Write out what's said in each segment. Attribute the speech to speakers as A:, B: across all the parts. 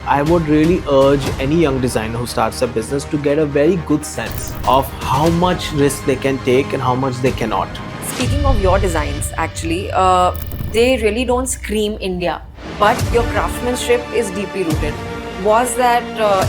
A: I would really urge any young designer who starts a business to get a very good sense of how much risk they can take and how much they cannot.
B: Speaking of your designs, actually, they really don't scream India, but your craftsmanship is deeply rooted. Was that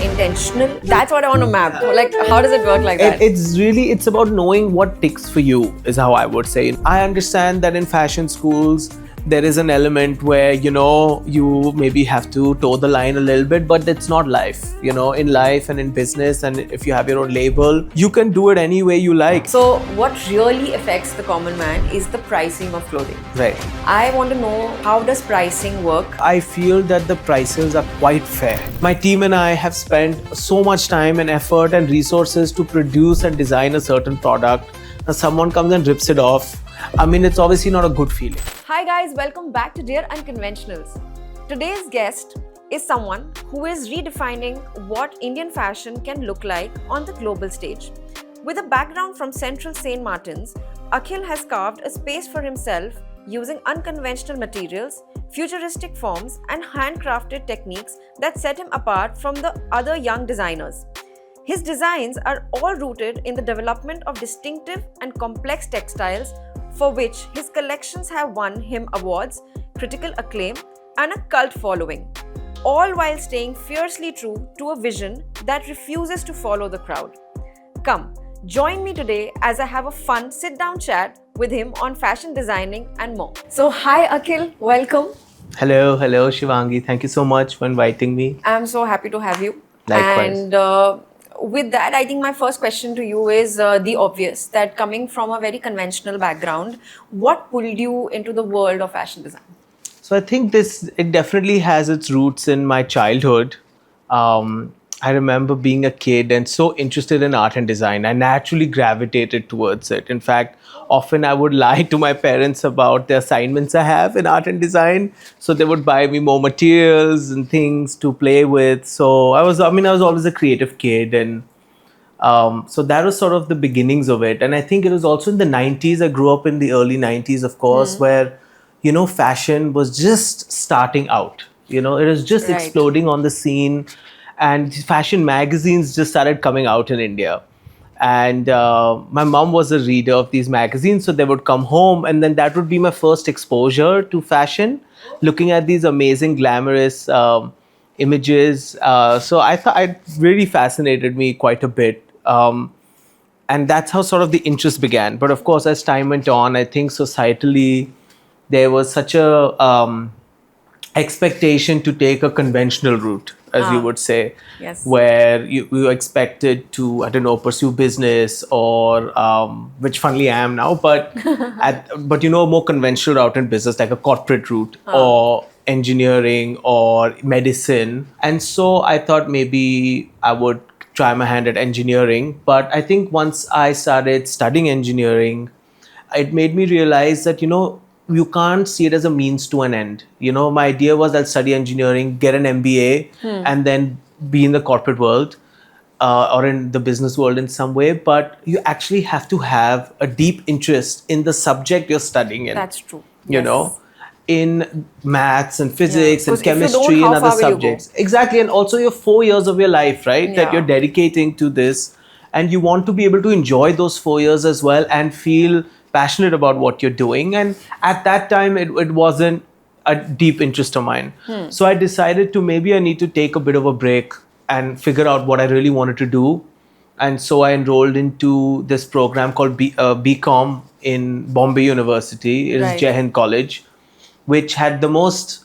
B: intentional? That's what I want to map. Like, how does it work like that?
A: It's about knowing what ticks for you, is how I would say. I understand that in fashion schools, there is an element where, you maybe have to toe the line a little bit, but it's not life. In life and in business, and if you have your own label, you can do it any way you like.
B: So, what really affects the common man is the pricing of clothing.
A: Right.
B: I want to know, how does pricing work?
A: I feel that the prices are quite fair. My team and I have spent so much time and effort and resources to produce and design a certain product. Now someone comes and rips it off. It's obviously not a good feeling.
B: Hi guys, welcome back to Dear Unconventionals. Today's guest is someone who is redefining what Indian fashion can look like on the global stage. With a background from Central St. Martin's, Akhil has carved a space for himself using unconventional materials, futuristic forms, and handcrafted techniques that set him apart from the other young designers. His designs are all rooted in the development of distinctive and complex textiles, for which his collections have won him awards, critical acclaim, and a cult following, all while staying fiercely true to a vision that refuses to follow the crowd. Come, join me today as I have a fun sit-down chat with him on fashion designing and more. So, hi Akil, welcome.
A: Hello, Shivangi. Thank you so much for inviting me.
B: I'm so happy to have you.
A: Likewise.
B: And with that, I think my first question to you is the obvious, that coming from a very conventional background, what pulled you into the world of fashion design?
A: So I think it definitely has its roots in my childhood. I remember being a kid and so interested in art and design. I naturally gravitated towards it. In fact, often I would lie to my parents about the assignments I have in art and design. So they would buy me more materials and things to play with. So I was always a creative kid. And so that was sort of the beginnings of it. And I think it was also in the 90s. I grew up in the early 90s, of course, where, fashion was just starting out. It was just
B: Right.
A: exploding on the scene. And fashion magazines just started coming out in India. And my mom was a reader of these magazines, so they would come home, and then that would be my first exposure to fashion, looking at these amazing, glamorous images. So I thought it really fascinated me quite a bit. And that's how sort of the interest began. But of course, as time went on, I think societally, there was such a expectation to take a conventional route, as you would say,
B: Yes.
A: where you expected to, pursue business or, which funnily I am now, but more conventional route in business, like a corporate route or engineering or medicine. And so I thought maybe I would try my hand at engineering. But I think once I started studying engineering, it made me realize that, you can't see it as a means to an end. My idea was I'll study engineering, get an MBA, and then be in the corporate world or in the business world in some way. But you actually have to have a deep interest in the subject you're studying in.
B: That's true.
A: In maths and physics and
B: Because if you don't,
A: chemistry
B: how
A: and other
B: far will you go?
A: subjects. Exactly. And also your 4 years of your life, right? That
B: Yeah.
A: you're dedicating to this. And you want to be able to enjoy those 4 years as well and feel passionate about what you're doing. And at that time, it wasn't a deep interest of mine. So I decided to maybe I need to take a bit of a break and figure out what I really wanted to do. And so I enrolled into this program called BCom in Bombay University. It is
B: Right.
A: Jai Hind College, which had the most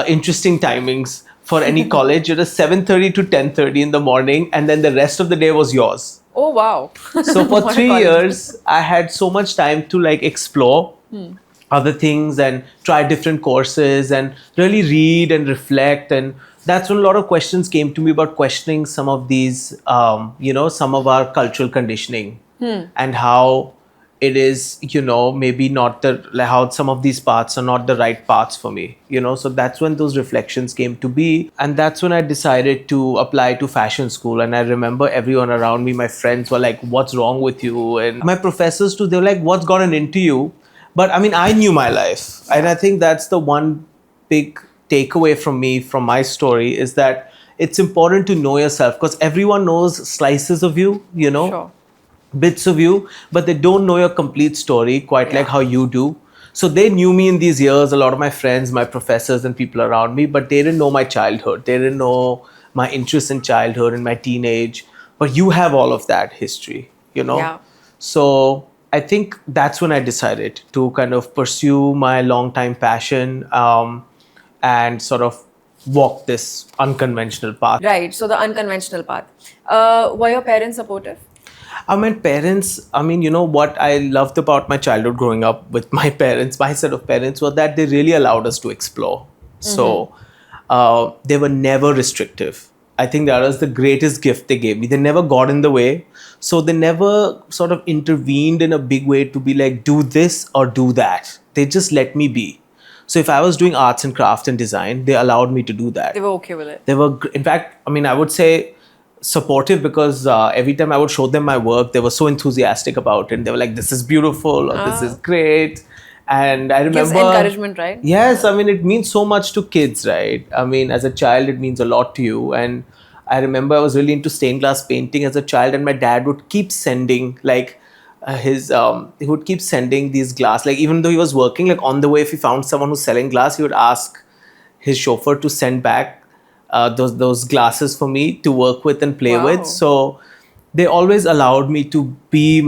A: interesting timings for any college. It was 7:30 to 10:30 in the morning, and then the rest of the day was yours.
B: Oh, wow.
A: So for
B: What a
A: 3
B: college.
A: years, I had so much time to explore other things and try different courses and really read and reflect. And that's when a lot of questions came to me about questioning some of these, some of our cultural conditioning and how it is, maybe not how some of these paths are not the right paths for me, So that's when those reflections came to be. And that's when I decided to apply to fashion school. And I remember everyone around me, my friends were like, what's wrong with you? And my professors too, they were like, what's gotten into you? But I knew my life. And I think that's the one big takeaway from me, from my story, is that it's important to know yourself, because everyone knows slices of you,
B: Sure.
A: bits of you, but they don't know your complete story quite like
B: Yeah.
A: how you do. So they knew me in these years, a lot of my friends, my professors, and people around me, but they didn't know my childhood. They didn't know my interest in childhood and my teenage. But you have all of that history.
B: Yeah.
A: So I think that's when I decided to kind of pursue my long-time passion, and sort of walk this unconventional path.
B: Right. So the unconventional path. Were your parents supportive?
A: I mean, parents, what I loved about my childhood growing up with my parents, my set of parents, was that they really allowed us to explore. So they were never restrictive. I think that was the greatest gift they gave me. They never got in the way. So they never sort of intervened in a big way to be like, do this or do that. They just let me be. So if I was doing arts and craft and design, they allowed me to do that.
B: They were okay with it.
A: They were, in fact, I would say supportive, because every time I would show them my work, they were so enthusiastic about it. They were like, this is beautiful, or this is great. And I remember...
B: Gives encouragement, right?
A: Yes, it means so much to kids, right? As a child, it means a lot to you. And I remember I was really into stained glass painting as a child, and my dad would keep sending he would keep sending these glass, like even though he was working, like on the way, if he found someone who's selling glass, he would ask his chauffeur to send back those glasses for me to work with and play
B: Wow.
A: with. So they always allowed me to be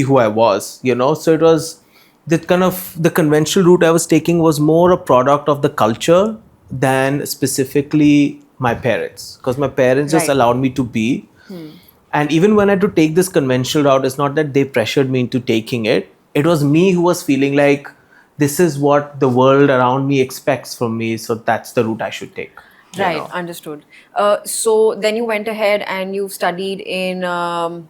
A: who I was. So it was that kind of the conventional route I was taking was more a product of the culture than specifically my parents, because my parents just
B: Right.
A: allowed me to be. And even when I had to take this conventional route, it's not that they pressured me into taking it. It was me who was feeling like this is what the world around me expects from me, so that's the route I should take.
B: Right, understood. So then you went ahead and you studied in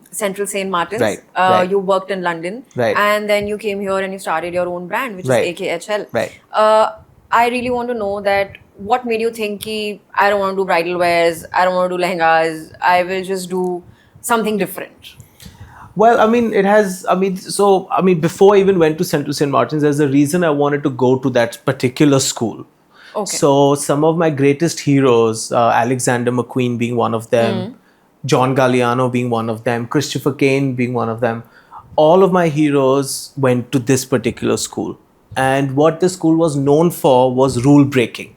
B: Central St. Martin's.
A: Right, right.
B: You worked in London.
A: Right.
B: And then you came here and you started your own brand, which
A: Right.
B: is AKHL.
A: Right.
B: I really want to know that what made you think ki, I don't want to do bridal wears, I don't want to do lehengas, I will just do something different.
A: Well, before I even went to Central St. Martin's, there's a reason I wanted to go to that particular school.
B: Okay.
A: So some of my greatest heroes, Alexander McQueen being one of them, John Galliano being one of them, Christopher Kane being one of them, all of my heroes went to this particular school. And what the school was known for was rule breaking.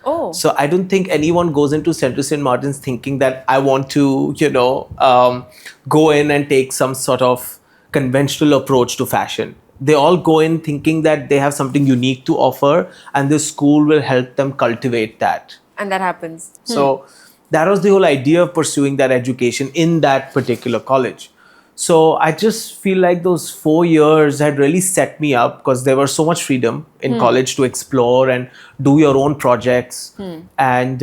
B: Oh.
A: So I don't think anyone goes into Central St. Martin's thinking that I want to, go in and take some sort of conventional approach to fashion. They all go in thinking that they have something unique to offer, and this school will help them cultivate that.
B: And that happens.
A: So that was the whole idea of pursuing that education in that particular college. So I just feel like those 4 years had really set me up, because there was so much freedom in college to explore and do your own projects. And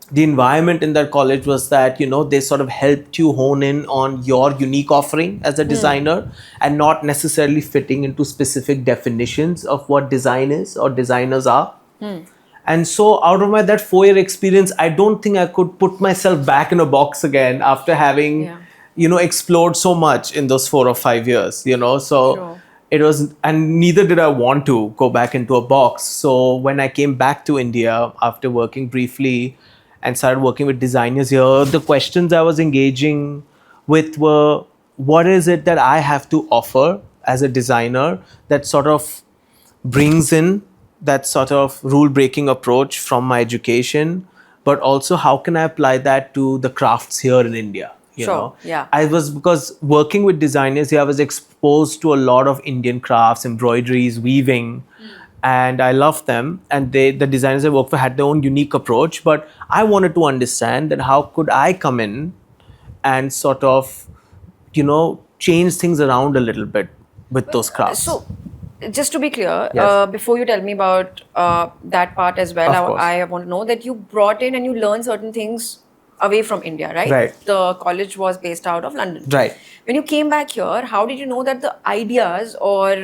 A: the environment in that college was that, they sort of helped you hone in on your unique offering as a designer, and not necessarily fitting into specific definitions of what design is or designers are. And so out of that 4-year experience, I don't think I could put myself back in a box again after having, explored so much in those 4 or 5 years, So
B: Sure.
A: it was, and neither did I want to go back into a box. So when I came back to India after working briefly and started working with designers here, the questions I was engaging with were, what is it that I have to offer as a designer that sort of brings in that sort of rule-breaking approach from my education, but also how can I apply that to the crafts here in India? You
B: Sure,
A: know,
B: yeah.
A: because working with designers here, I was exposed to a lot of Indian crafts, embroideries, weaving, and I loved them. And the designers I worked for had their own unique approach, but I wanted to understand that how could I come in and sort of, change things around a little bit with those crafts.
B: So, just to be clear,
A: Yes.
B: before you tell me about that part as well,
A: Of course.
B: I want to know that you brought in and you learned certain things away from India, right?
A: Right.
B: The college was based out of London.
A: Right.
B: When you came back here, how did you know that the ideas or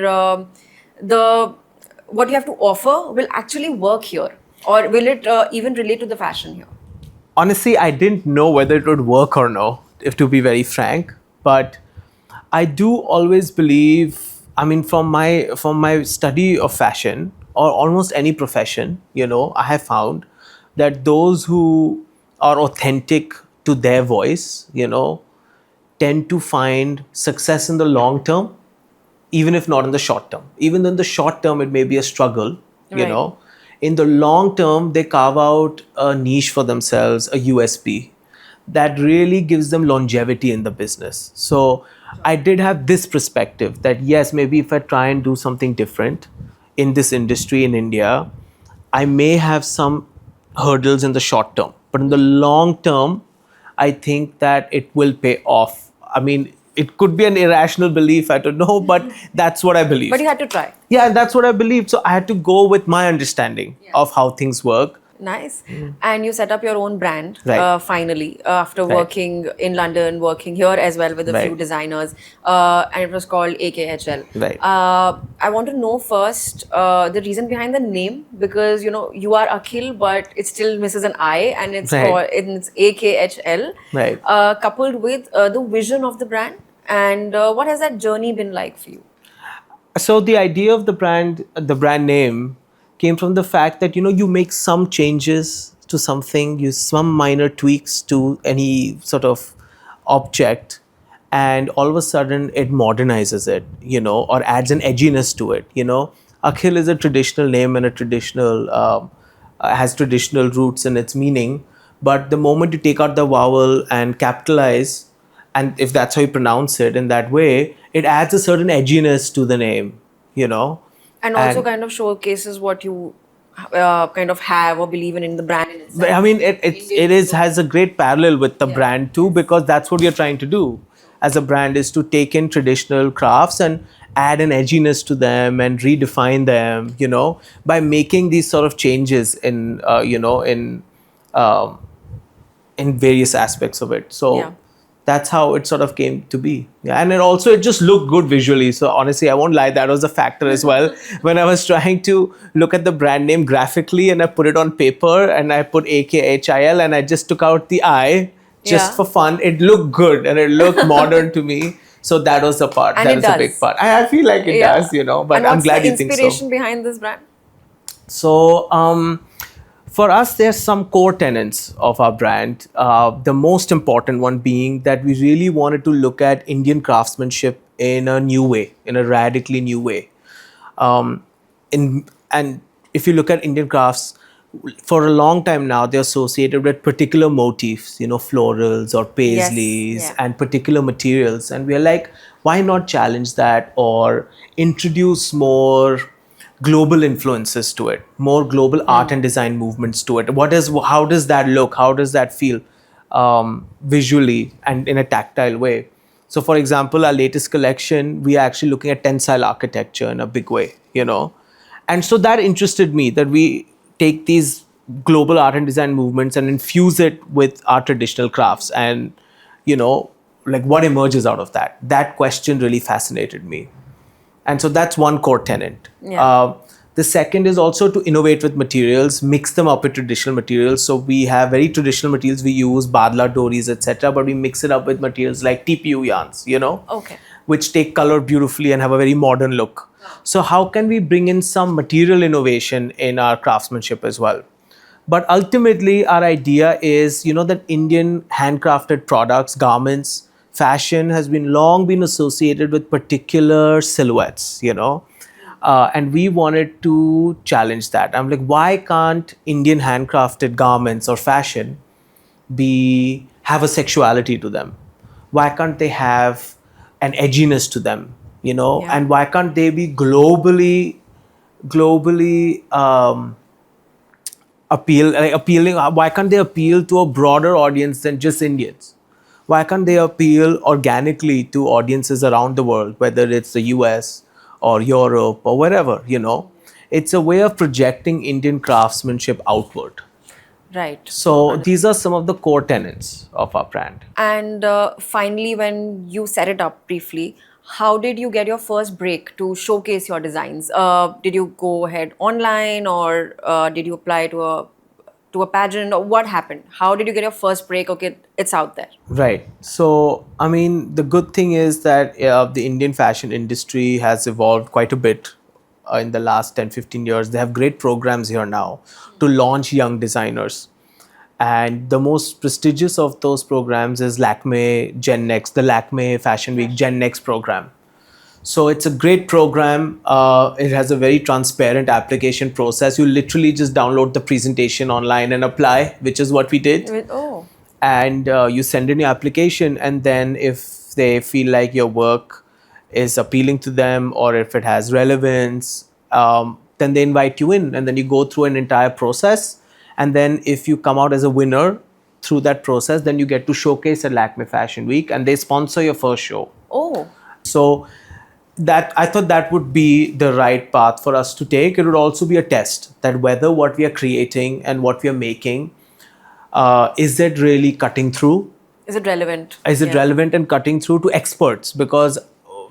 B: what you have to offer will actually work here? Or will it even relate to the fashion here?
A: Honestly, I didn't know whether it would work or no, if to be very frank. But I do always believe, from my study of fashion, or almost any profession, I have found that those who are authentic to their voice, tend to find success in the long term, even if not in the short term. Even in the short term, it may be a struggle,
B: Right.
A: In the long term, they carve out a niche for themselves, a USP that really gives them longevity in the business. So I did have this perspective that yes, maybe if I try and do something different in this industry in India, I may have some hurdles in the short term, but in the long term, I think that it will pay off. I mean, it could be an irrational belief, I don't know, but that's what I believe.
B: But you had to try.
A: Yeah, that's what I believed. So I had to go with my understanding of how things work.
B: Nice. And you set up your own brand
A: Right.
B: finally after
A: Right.
B: working in London, working here as well with a few
A: Right.
B: designers. And it was called AKHL.
A: Right.
B: I want to know first the reason behind the name, because you are Akhil, but it still misses an I, and it's
A: Right.
B: called it's AKHL.
A: Right.
B: Coupled with the vision of the brand, and what has that journey been like for you?
A: So the idea of the brand name came from the fact that you make some changes to something, you some minor tweaks to any sort of object, and all of a sudden it modernizes it, or adds an edginess to it. Akhil is a traditional name and a traditional has traditional roots in its meaning, but the moment you take out the vowel and capitalize, and if that's how you pronounce it in that way, it adds a certain edginess to the name,
B: And also kind of showcases what you kind of have or believe in the brand in itself.
A: I mean, it is has a great parallel with the brand too, because that's what we are trying to do as a brand, is to take in traditional crafts and add an edginess to them and redefine them, by making these sort of changes um, in various aspects of it. So
B: Yeah.
A: that's how it sort of came to be. Yeah, and it just looked good visually. So honestly, I won't lie, that was a factor as well. When I was trying to look at the brand name graphically and I put it on paper and I put AKHIL and I just took out the I just
B: Yeah.
A: for fun. It looked good and it looked modern to me. So that was the part.
B: And
A: That
B: it
A: was a big
B: does.
A: part. I feel like it
B: Yeah.
A: does, but
B: And
A: I'm
B: what's
A: glad
B: the
A: you think so.
B: inspiration behind this brand?
A: So, for us, there's some core tenets of our brand. The most important one being that we really wanted to look at Indian craftsmanship in a new way, in a radically new way. Um, and if you look at Indian crafts, for a long time now, they're associated with particular motifs, florals or paisleys
B: yeah.
A: and particular materials. And we're like, why not challenge that or introduce more global influences to it, more global art and design movements to it? How does that look? How does that feel visually and in a tactile way? So, for example, our latest collection, we are actually looking at tensile architecture in a big way, And so that interested me, that we take these global art and design movements and infuse it with our traditional crafts, and, like what emerges out of that. That question really fascinated me. And so that's one core tenet.
B: Yeah.
A: The second is also to innovate with materials, mix them up with traditional materials. So we have very traditional materials we use, badla doris, etc. But we mix it up with materials like TPU yarns,
B: Okay.
A: which take color beautifully and have a very modern look. So how can we bring in some material innovation in our craftsmanship as well? But ultimately, our idea is, that Indian handcrafted products, garments, fashion has been long been associated with particular silhouettes, and we wanted to challenge that. I'm like, why can't Indian handcrafted garments or fashion have a sexuality to them? Why can't they have an edginess to them?
B: Yeah.
A: And why can't they be globally appealing? Why can't they appeal to a broader audience than just Indians? Why can't they appeal organically to audiences around the world, whether it's the US or Europe or wherever? It's a way of projecting Indian craftsmanship outward.
B: Right.
A: So these are some of the core tenets of our brand.
B: And finally, when you set it up briefly, how did you get your first break to showcase your designs? Did you go ahead online, or did you apply to a pageant, or what happened? How did you get your first break? Okay, it's out there.
A: Right. So, I mean, the good thing is that the Indian fashion industry has evolved quite a bit in the last 10-15 years. They have great programs here now to launch young designers. And the most prestigious of those programs is Lakme Gen Next, the Lakme Fashion Week Gen Next program. So it's a great program. It has a very transparent application process. You literally just download the presentation online and apply, which is what we did.
B: Oh.
A: And you send in your application, and then if they feel like your work is appealing to them or if it has relevance, then they invite you in, and then you go through an entire process. And then if you come out as a winner through that process, then you get to showcase at Lakme Fashion Week, and they sponsor your first show.
B: Oh.
A: So that, I thought that would be the right path for us to take. It would also be a test that whether what we are creating and what we are making, is it really cutting through?
B: Is it relevant?
A: Is it relevant and cutting through to experts? Because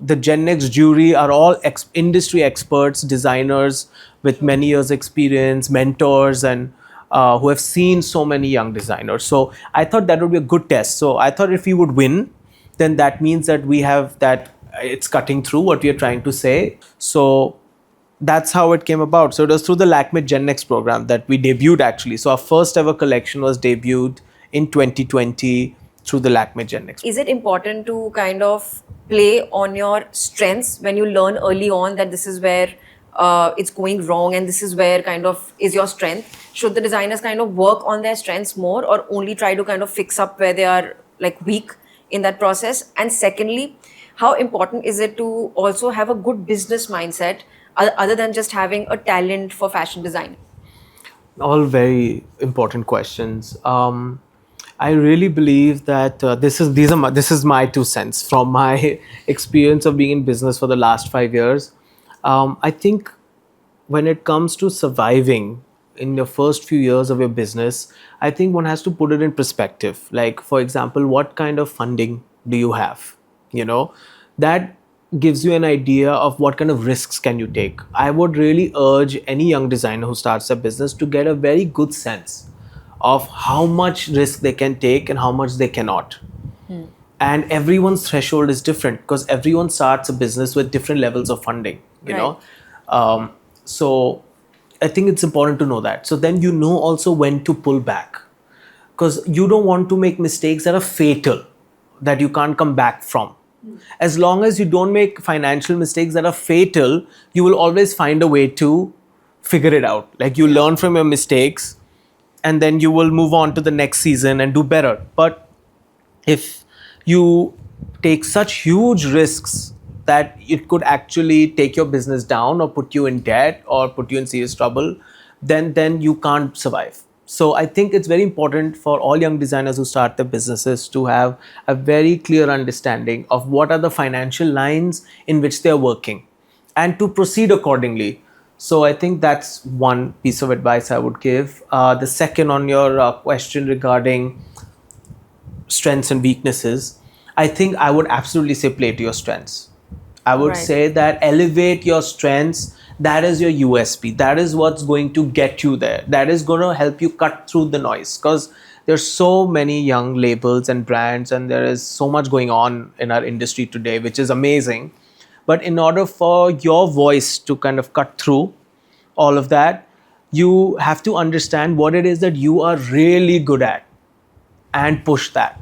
A: the Gen Next jury are all industry experts, designers with many years experience, mentors, and who have seen so many young designers. So I thought that would be a good test. So I thought if we would win, then that means that we have that it's cutting through what we are trying to say. So that's how it came about. So it was through the Lakme Gen Next program that we debuted actually. So our first ever collection was debuted in 2020 through the Lakme Gen Next.
B: Is it important to kind of play on your strengths when you learn early on that this is where it's going wrong and this is where kind of is your strength? Should the designers kind of work on their strengths more or only try to kind of fix up where they are like weak in that process? And secondly, how important is it to also have a good business mindset other than just having a talent for fashion design?
A: All very important questions. I really believe that this is my 2 cents from my experience of being in business for the last 5 years. I think when it comes to surviving in your first few years of your business, I think one has to put it in perspective. Like, for example, what kind of funding do you have? You know, that gives you an idea of what kind of risks can you take. I would really urge any young designer who starts a business to get a very good sense of how much risk they can take and how much they cannot. And everyone's threshold is different because everyone starts a business with different levels of funding, you know. So I think it's important to know that. So then you know also when to pull back, because you don't want to make mistakes that are fatal, that you can't come back from. As long as you don't make financial mistakes that are fatal, you will always find a way to figure it out. Like, you learn from your mistakes and then you will move on to the next season and do better. But if you take such huge risks that it could actually take your business down or put you in debt or put you in serious trouble, then you can't survive. So I think it's very important for all young designers who start their businesses to have a very clear understanding of what are the financial lines in which they're working and to proceed accordingly. So I think that's one piece of advice I would give. The second, on your question regarding strengths and weaknesses, I think I would absolutely say play to your strengths. I would say that elevate your strengths. That is your USP. That is what's going to get you there. That is going to help you cut through the noise, because there's so many young labels and brands and there is so much going on in our industry today, which is amazing. But in order for your voice to kind of cut through all of that, you have to understand what it is that you are really good at and push that.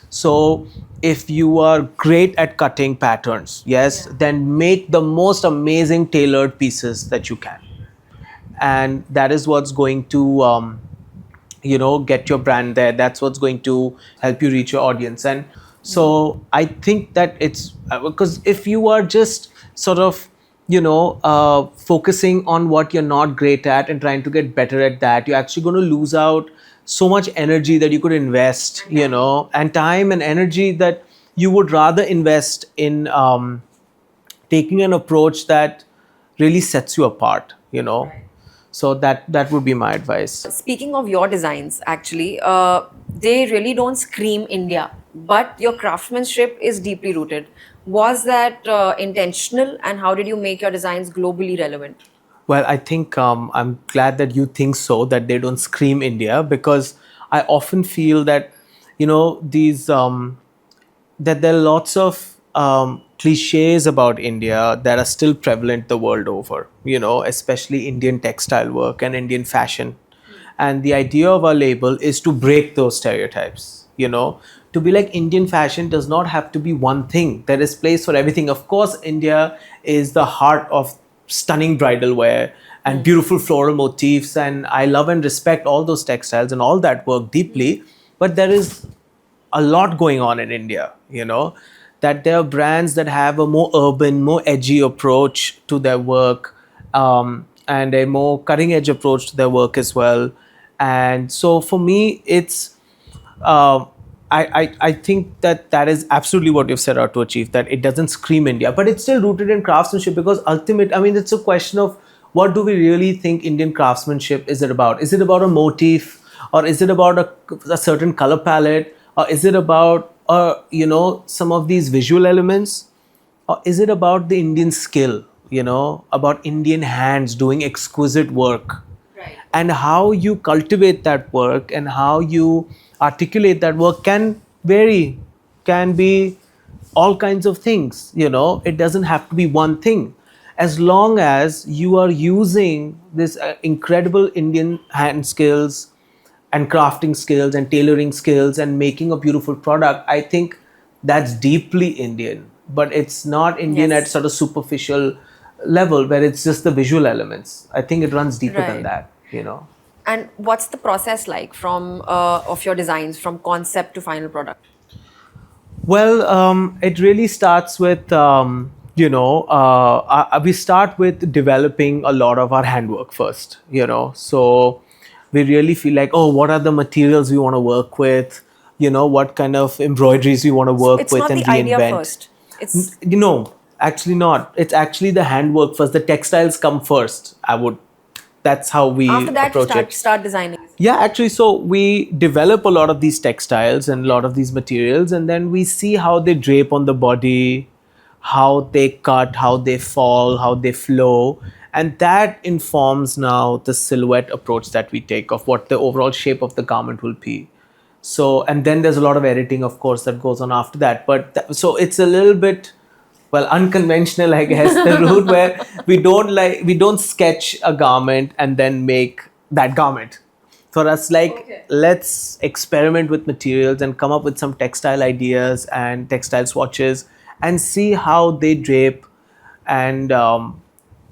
A: So if you are great at cutting patterns, then make the most amazing tailored pieces that you can. And that is what's going to, get your brand there. That's what's going to help you reach your audience. And so I think that it's because if you are just sort of, focusing on what you're not great at and trying to get better at that, you're actually going to lose out so much energy that you could invest, and time and energy that you would rather invest in taking an approach that really sets you apart, So that would be my advice.
B: Speaking of your designs, actually, they really don't scream India, but your craftsmanship is deeply rooted. Was that intentional, and how did you make your designs globally relevant?
A: Well, I think I'm glad that you think so, that they don't scream India, because I often feel that, that there are lots of cliches about India that are still prevalent the world over, especially Indian textile work and Indian fashion. And the idea of our label is to break those stereotypes, to be like Indian fashion does not have to be one thing. There is place for everything. Of course, India is the heart of stunning bridal wear and beautiful floral motifs. And I love and respect all those textiles and all that work deeply. But there is a lot going on in India, that there are brands that have a more urban, more edgy approach to their work, and a more cutting edge approach to their work as well. And so for me, it's, uh, I think that is absolutely what you've set out to achieve, that it doesn't scream India, but it's still rooted in craftsmanship because it's a question of what do we really think Indian craftsmanship is it about? Is it about a motif, or is it about a certain color palette, or is it about some of these visual elements, or is it about the Indian skill, about Indian hands doing exquisite work?
B: Right.
A: And how you cultivate that work and how you articulate that work can vary, can be all kinds of things. It doesn't have to be one thing. As long as you are using this incredible Indian hand skills and crafting skills and tailoring skills and making a beautiful product, I think that's deeply Indian. But it's not Indian
B: Yes.
A: at sort of superficial level where it's just the visual elements. I think it runs deeper than
B: Right.
A: that.
B: And what's the process like from of your designs from concept to final product?
A: Well, it really starts with, we start with developing a lot of our handwork first, So we really feel like, oh, what are the materials we want to work with? What kind of embroideries we want to work
B: It's
A: with
B: not
A: and
B: the idea
A: reinvent.
B: first. It's
A: Actually not. It's actually the handwork first. The textiles come first. That's how we
B: after that you
A: approach it.
B: start designing.
A: Yeah, actually, so we develop a lot of these textiles and a lot of these materials, and then we see how they drape on the body, how they cut, how they fall, how they flow. And that informs now the silhouette approach that we take of what the overall shape of the garment will be. So, and then there's a lot of editing, of course, that goes on after that. But so it's a little bit, well, unconventional, I guess, the route where we don't sketch a garment and then make that garment. For us,
B: Okay.
A: let's experiment with materials and come up with some textile ideas and textile swatches and see how they drape, and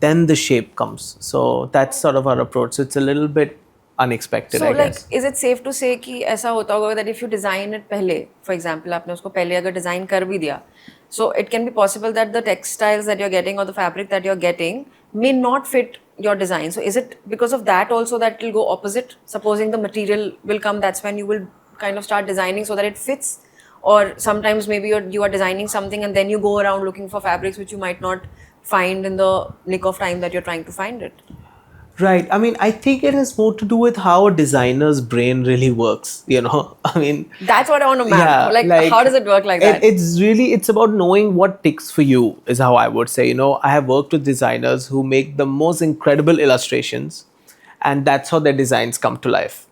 A: then the shape comes. So that's sort of our approach. So it's a little bit unexpected,
B: So
A: I
B: like,
A: guess.
B: is it safe to say कि ऐसा होता होगा that if you design it पहले, for example, आपने उसको पहले अगर design कर भी दिया, so it can be possible that the textiles that you're getting or the fabric that you're getting may not fit your design. So is it because of that also that it will go opposite? Supposing the material will come, that's when you will kind of start designing so that it fits. Or sometimes maybe you are designing something and then you go around looking for fabrics which you might not find in the nick of time that you're trying to find it.
A: Right. I think it has more to do with how a designer's brain really works.
B: That's what I want to map.
A: Yeah,
B: Like how does it work like that?
A: It's about knowing what ticks for you, is how I would say. I have worked with designers who make the most incredible illustrations, and that's how their designs come to life.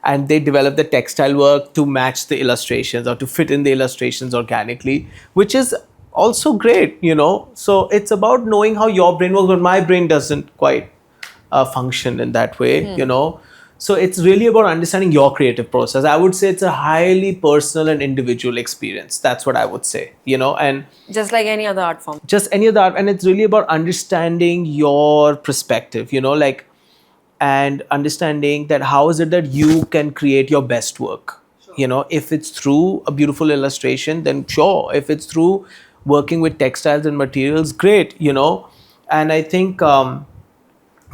A: And they develop the textile work to match the illustrations or to fit in the illustrations organically, which is also great. So it's about knowing how your brain works, but my brain doesn't quite function in that way. So it's really about understanding your creative process. I would say it's a highly personal and individual experience. That's what I would say. And
B: Just like any other art form.
A: just any other art, and it's really about understanding your perspective, and understanding that how is it that you can create your best work. If it's through a beautiful illustration, then sure. If it's through working with textiles and materials, great. And I think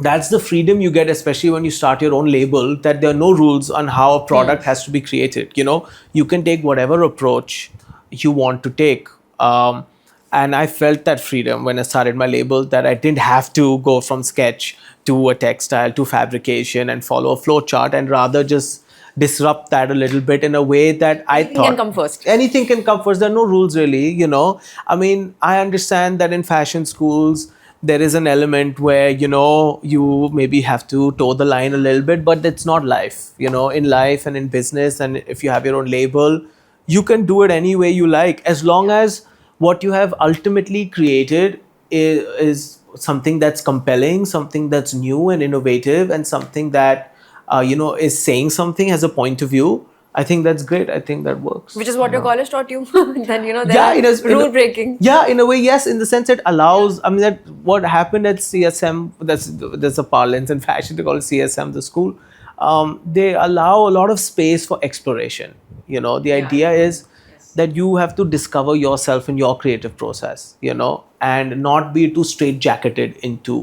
A: that's the freedom you get, especially when you start your own label, that there are no rules on how a product has to be created. You can take whatever approach you want to take. And I felt that freedom when I started my label, that I didn't have to go from sketch to a textile to fabrication and follow a flow chart, and rather just disrupt that a little bit in a way that I
B: Anything
A: thought
B: can come first.
A: anything can come first. There are no rules really. I understand that in fashion schools there is an element where you maybe have to toe the line a little bit, but it's not life. In life and in business, and if you have your own label, you can do it any way you like, as long as what you have ultimately created is something that's compelling, something that's new and innovative, and something that is saying something, has a point of view. I think that's great. I think that works.
B: Which is what your college taught you. Then, they
A: Yeah,
B: are
A: it is
B: rule breaking.
A: Yeah, in a way, yes. In the sense it allows. I mean, that what happened at CSM. That's a parlance in fashion. They call it CSM, the school. They allow a lot of space for exploration. The idea is that you have to discover yourself in your creative process. And not be too straitjacketed into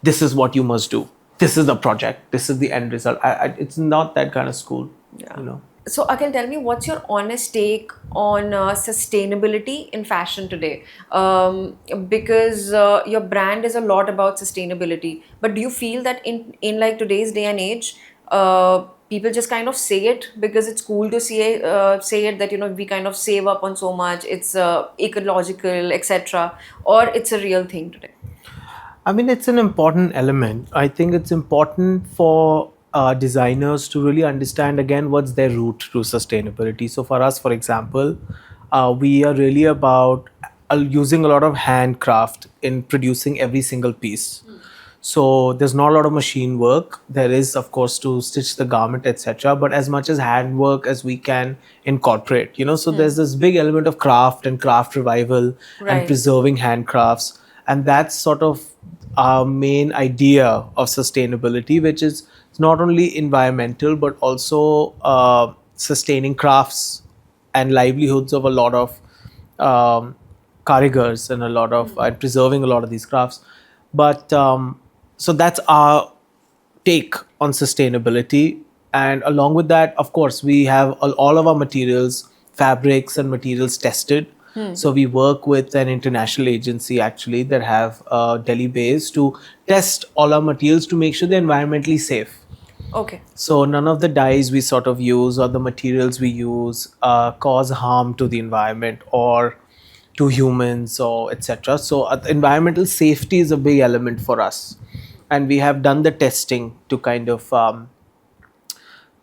A: this is what you must do. This is the project. This is the end result. It's not that kind of school.
B: Yeah. So, Akhil, tell me, what's your honest take on sustainability in fashion today? Because your brand is a lot about sustainability, but do you feel that in like today's day and age, people just kind of say it because it's cool to say it, that we kind of save up on so much, it's ecological, etc., or it's a real thing today?
A: I mean, it's an important element. I think it's important for designers to really understand again what's their route to sustainability. So, for us, for example, we are really about using a lot of handcraft in producing every single piece. So there's not a lot of machine work. There is, of course, to stitch the garment, etc. But as much as handwork as we can incorporate, So there's this big element of craft and craft revival and preserving handcrafts, and that's sort of our main idea of sustainability, which is not only environmental but also sustaining crafts and livelihoods of a lot of karigars and a lot of and preserving a lot of these crafts. But so that's our take on sustainability. And along with that, of course, we have all of our materials, fabrics and materials tested. So we work with an international agency actually that have Delhi base to test all our materials to make sure they're environmentally safe.
B: Okay.
A: So none of the dyes we sort of use or the materials we use cause harm to the environment or to humans or etc. So environmental safety is a big element for us, and we have done the testing to kind of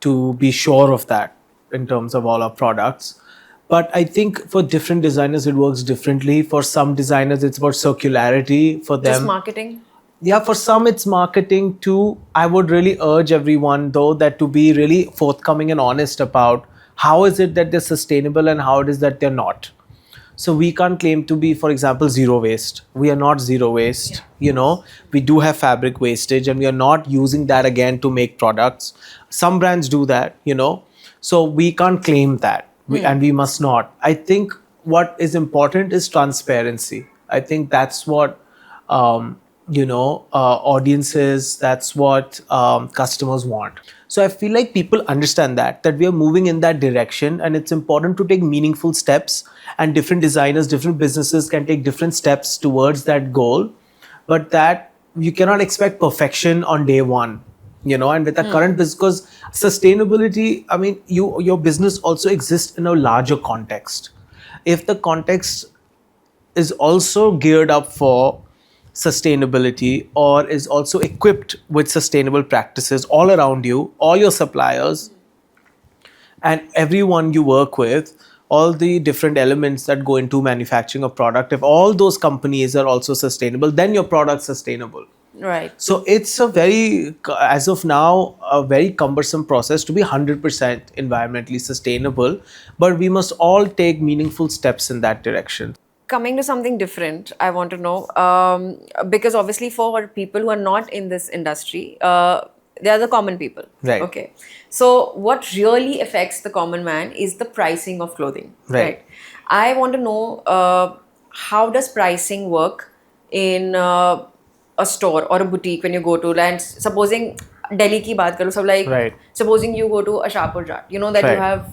A: to be sure of that in terms of all our products. But I think for different designers it works differently. For some designers it's about circularity. For them,
B: just marketing.
A: Yeah, for some it's marketing too. I would really urge everyone though that to be really forthcoming and honest about how is it that they're sustainable and how it is that they're not. So we can't claim to be, for example, zero waste. We are not zero waste. We do have fabric wastage and we are not using that again to make products. Some brands do that. So we can't claim that, and we must not. I think what is important is transparency. I think that's what audiences, that's what customers want. So I feel like people understand that we are moving in that direction, and it's important to take meaningful steps, and different designers, different businesses can take different steps towards that goal, but that you cannot expect perfection on day one. And with the current business, because sustainability, I mean, your business also exists in a larger context. If the context is also geared up for sustainability or is also equipped with sustainable practices all around you, all your suppliers and everyone you work with, all the different elements that go into manufacturing a product, if all those companies are also sustainable, then your product's sustainable.
B: Right.
A: So it's a very, as of now, a very cumbersome process to be 100% environmentally sustainable, but we must all take meaningful steps in that direction.
B: Coming to something different, I want to know, because obviously for people who are not in this industry, they are the common people.
A: Right.
B: Okay. So what really affects the common man is the pricing of clothing.
A: Right.
B: I want to know, how does pricing work in a store or a boutique when you go to, and supposing Delhi ki baat karo, so like
A: Right.
B: supposing you go to a Shahpur Jat, that
A: Right.
B: you have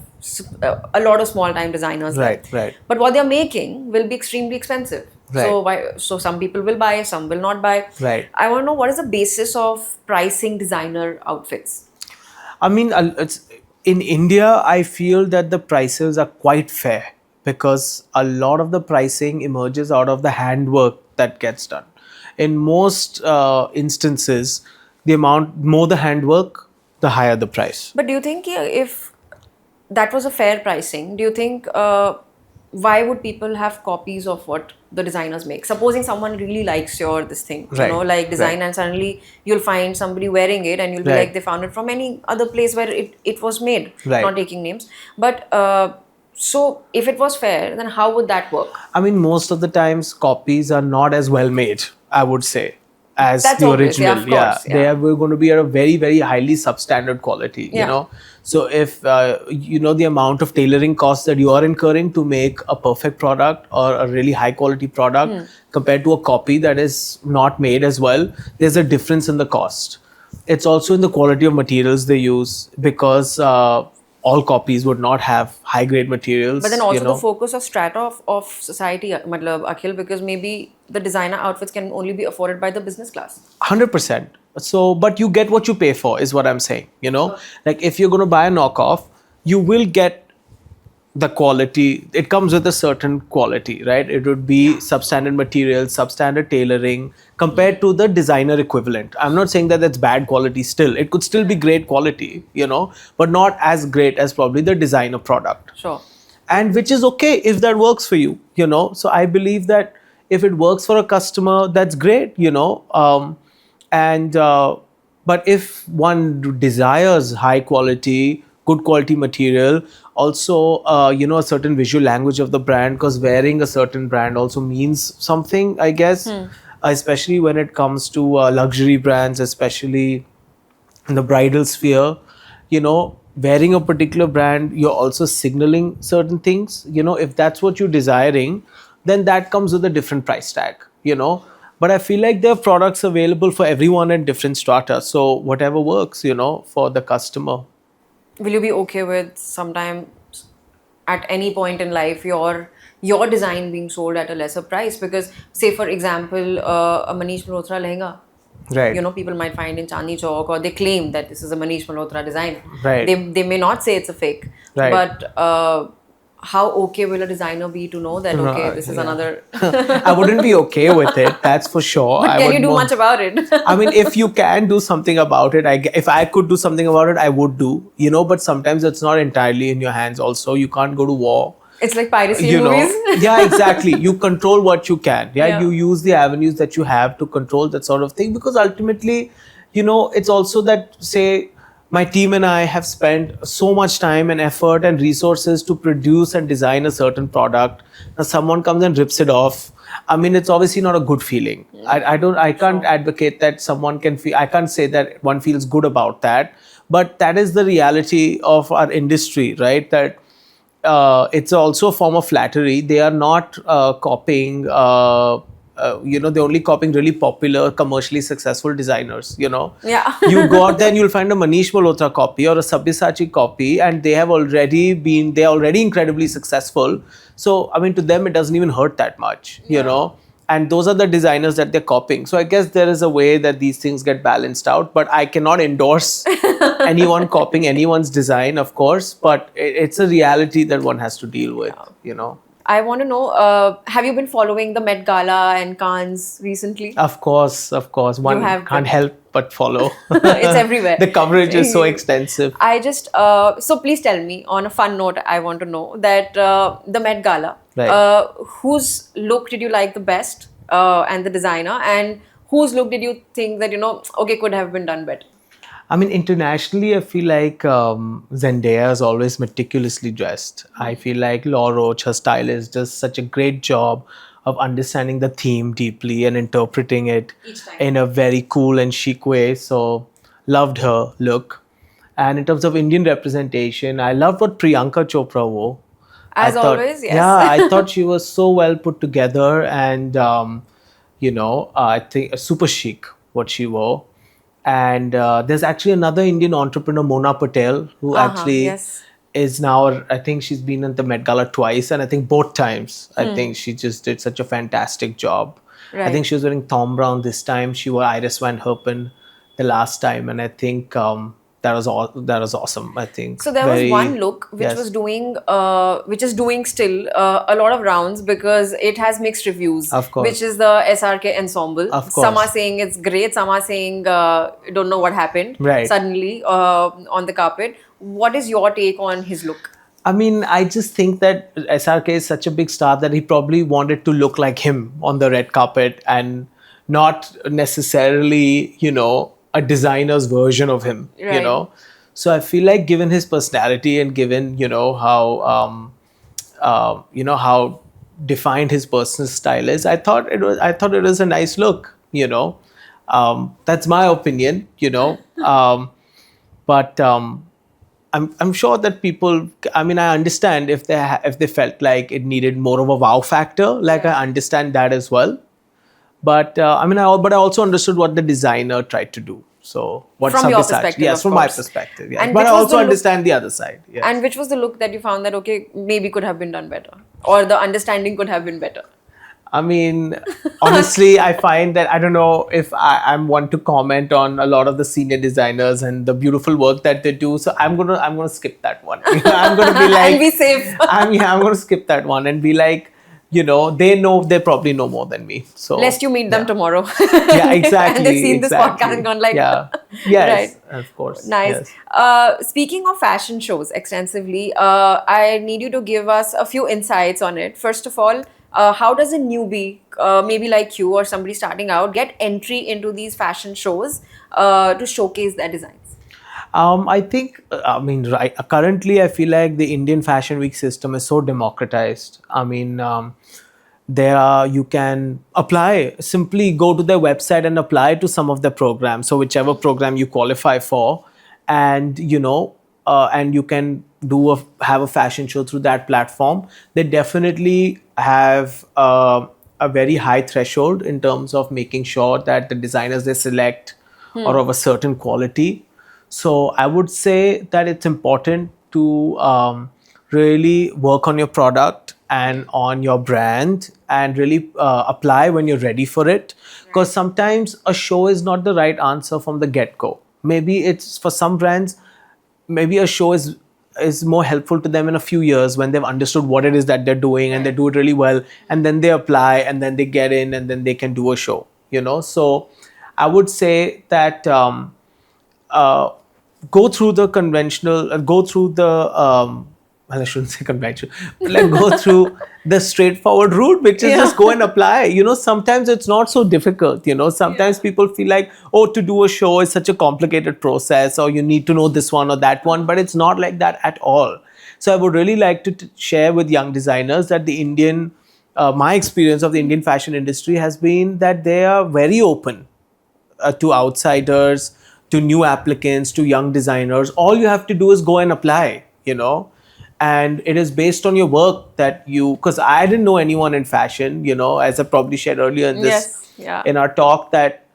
B: a lot of small time designers
A: Right,
B: there.
A: right.
B: But what they're making will be extremely expensive.
A: Right.
B: So some people will buy, some will not buy.
A: Right.
B: I want to know, what is the basis of pricing designer outfits?
A: I mean, in India, I feel that the prices are quite fair because a lot of the pricing emerges out of the handwork that gets done. In most instances, the more the handwork, the higher the price.
B: But do you think if that was a fair pricing, do you think why would people have copies of what the designers make? Supposing someone really likes your this thing,
A: Right,
B: like design,
A: right.
B: and suddenly you'll find somebody wearing it, and you'll be
A: Right.
B: like, they found it from any other place where it was made.
A: Right.
B: Not taking names, but so if it was fair, then how would that work?
A: I mean, most of the times copies are not as well made, I would say, as
B: That's
A: the
B: obvious, yeah,
A: original.
B: of course,
A: They
B: yeah.
A: are going to be at a very, very highly substandard quality, you
B: Yeah.
A: know. So if the amount of tailoring costs that you are incurring to make a perfect product or a really high quality product compared to a copy that is not made as well, there's a difference in the cost. It's also in the quality of materials they use, because all copies would not have high grade materials.
B: But then also the focus of strata of society, matlab, Akhil, because maybe the designer outfits can only be afforded by the business class.
A: 100%. So, but you get what you pay for, is what I'm saying. Like if you're going to buy a knockoff, you will get the quality. It comes with a certain quality, right? It would be substandard materials, substandard tailoring compared to the designer equivalent. I'm not saying that that's bad quality still. It could still be great quality, but not as great as probably the designer product.
B: Sure.
A: And which is okay if that works for you, So I believe that if it works for a customer, that's great, but if one desires high quality, good quality material, also, a certain visual language of the brand, because wearing a certain brand also means something, I guess, especially when it comes to luxury brands, especially in the bridal sphere, wearing a particular brand, you're also signaling certain things. If that's what you're desiring, then that comes with a different price tag, But I feel like there are products available for everyone at different strata. So whatever works, for the customer.
B: Will you be okay with sometimes at any point in life your design being sold at a lesser price? Because say for example a Manish Malhotra lehenga,
A: Right.
B: People might find in Chandni Chowk, or they claim that this is a Manish Malhotra design.
A: Right.
B: They may not say it's a fake.
A: Right.
B: But how okay will a designer be to know that this is another?
A: I wouldn't be okay with it, that's for sure.
B: But can you do much about it?
A: I mean, if you can do something about it, if I could do something about it, I would do, but sometimes it's not entirely in your hands also. You can't go to war.
B: It's like piracy in movies.
A: Yeah, exactly. You control what you can.
B: Yeah.
A: You use the avenues that you have to control that sort of thing, because ultimately, it's also that, say, my team and I have spent so much time and effort and resources to produce and design a certain product. Now someone comes and rips it off. I mean, it's obviously not a good feeling. I can't advocate that someone can feel. I can't say that one feels good about that. But that is the reality of our industry, right? That it's also a form of flattery. They are not copying. They're only copying really popular, commercially successful designers.
B: Yeah.
A: You go out there and you'll find a Manish Malhotra copy or a Sabyasachi copy, and they're already incredibly successful. So, I mean, to them, it doesn't even hurt that much, And those are the designers that they're copying. So I guess there is a way that these things get balanced out, but I cannot endorse anyone copying anyone's design, of course, but it's a reality that one has to deal with,
B: I want to know, have you been following the Met Gala and Cannes recently?
A: Of course. One can't help but follow.
B: It's everywhere.
A: The coverage is so extensive.
B: I just, so please tell me, on a fun note, I want to know that the Met Gala,
A: Right.
B: Whose look did you like the best, and the designer, and whose look did you think that, could have been done better?
A: I mean, internationally, I feel like Zendaya is always meticulously dressed. I feel like Laura Roach, her stylist, does such a great job of understanding the theme deeply and interpreting it in a very cool and chic way. So, loved her look. And in terms of Indian representation, I loved what Priyanka Chopra wore.
B: As always, yes.
A: Yeah, I thought she was so well put together, and, I think super chic what she wore. And there's actually another Indian entrepreneur, Mona Patel, who is now, I think she's been at the Met Gala twice, and I think both times, I think she just did such a fantastic job.
B: Right.
A: I think she was wearing Thom Browne this time. She wore Iris Van Herpen the last time, and I think that was awesome. I think
B: so. There was one look which was doing, which is doing still a lot of rounds because it has mixed reviews.
A: Of course.
B: Which is the SRK ensemble.
A: Of course.
B: Some are saying it's great. Some are saying don't know what happened
A: Right.
B: suddenly on the carpet. What is your take on his look?
A: I mean, I just think that SRK is such a big star that he probably wanted to look like him on the red carpet and not necessarily, a designer's version of him,
B: Right.
A: So I feel like given his personality and given, how defined his personal style is, I thought it was a nice look, That's my opinion, but I'm sure that people. I mean, I understand if they felt like it needed more of a wow factor. Like I understand that as well. But I also understood what the designer tried to do. So what
B: From your
A: Sabyasachi-
B: perspective,
A: yes,
B: of
A: from my
B: course.
A: perspective, yes.
B: And
A: But
B: which
A: I
B: was
A: also
B: the look-
A: understand the other side. Yes.
B: And which was the look that you found that, okay, maybe could have been done better? Or the understanding could have been better?
A: I mean, honestly, I find that I don't know if I'm one to comment on a lot of the senior designers and the beautiful work that they do. So I'm gonna skip that one. I'm gonna be like,
B: And be safe.
A: I'm gonna skip that one and be like, they probably know more than me. So
B: Lest you meet them tomorrow.
A: Yeah, exactly.
B: And they've seen this
A: exactly.
B: podcast and gone like,
A: yeah, yes,
B: right.
A: of course,
B: Nice.
A: yes.
B: Speaking of fashion shows extensively, I need you to give us a few insights on it. First of all, how does a newbie, maybe like you or somebody starting out, get entry into these fashion shows to showcase their designs?
A: I think, right. Currently, I feel like the Indian Fashion Week system is so democratized. I mean, you can apply, simply go to their website and apply to some of the programs. So whichever program you qualify for, and and you can have a fashion show through that platform. They definitely have a very high threshold in terms of making sure that the designers they select are of a certain quality. So I would say that it's important to really work on your product and on your brand and really apply when you're ready for it. Because sometimes a show is not the right answer from the get-go. Maybe it's for some brands, maybe a show is more helpful to them in a few years when they've understood what it is that they're doing and they do it really well, and then they apply and then they get in and then they can do a show. So I would say that uh, go through the conventional, go through the well, I shouldn't say conventional, but like go through the straightforward route, which is just go and apply. Sometimes it's not so difficult. Sometimes people feel like, oh, to do a show is such a complicated process, or you need to know this one or that one, but it's not like that at all. So I would really like to share with young designers that my experience of the Indian fashion industry has been that they are very open to outsiders, to new applicants, to young designers. All you have to do is go and apply, and it is based on your work that because I didn't know anyone in fashion, as I probably shared earlier in our talk, that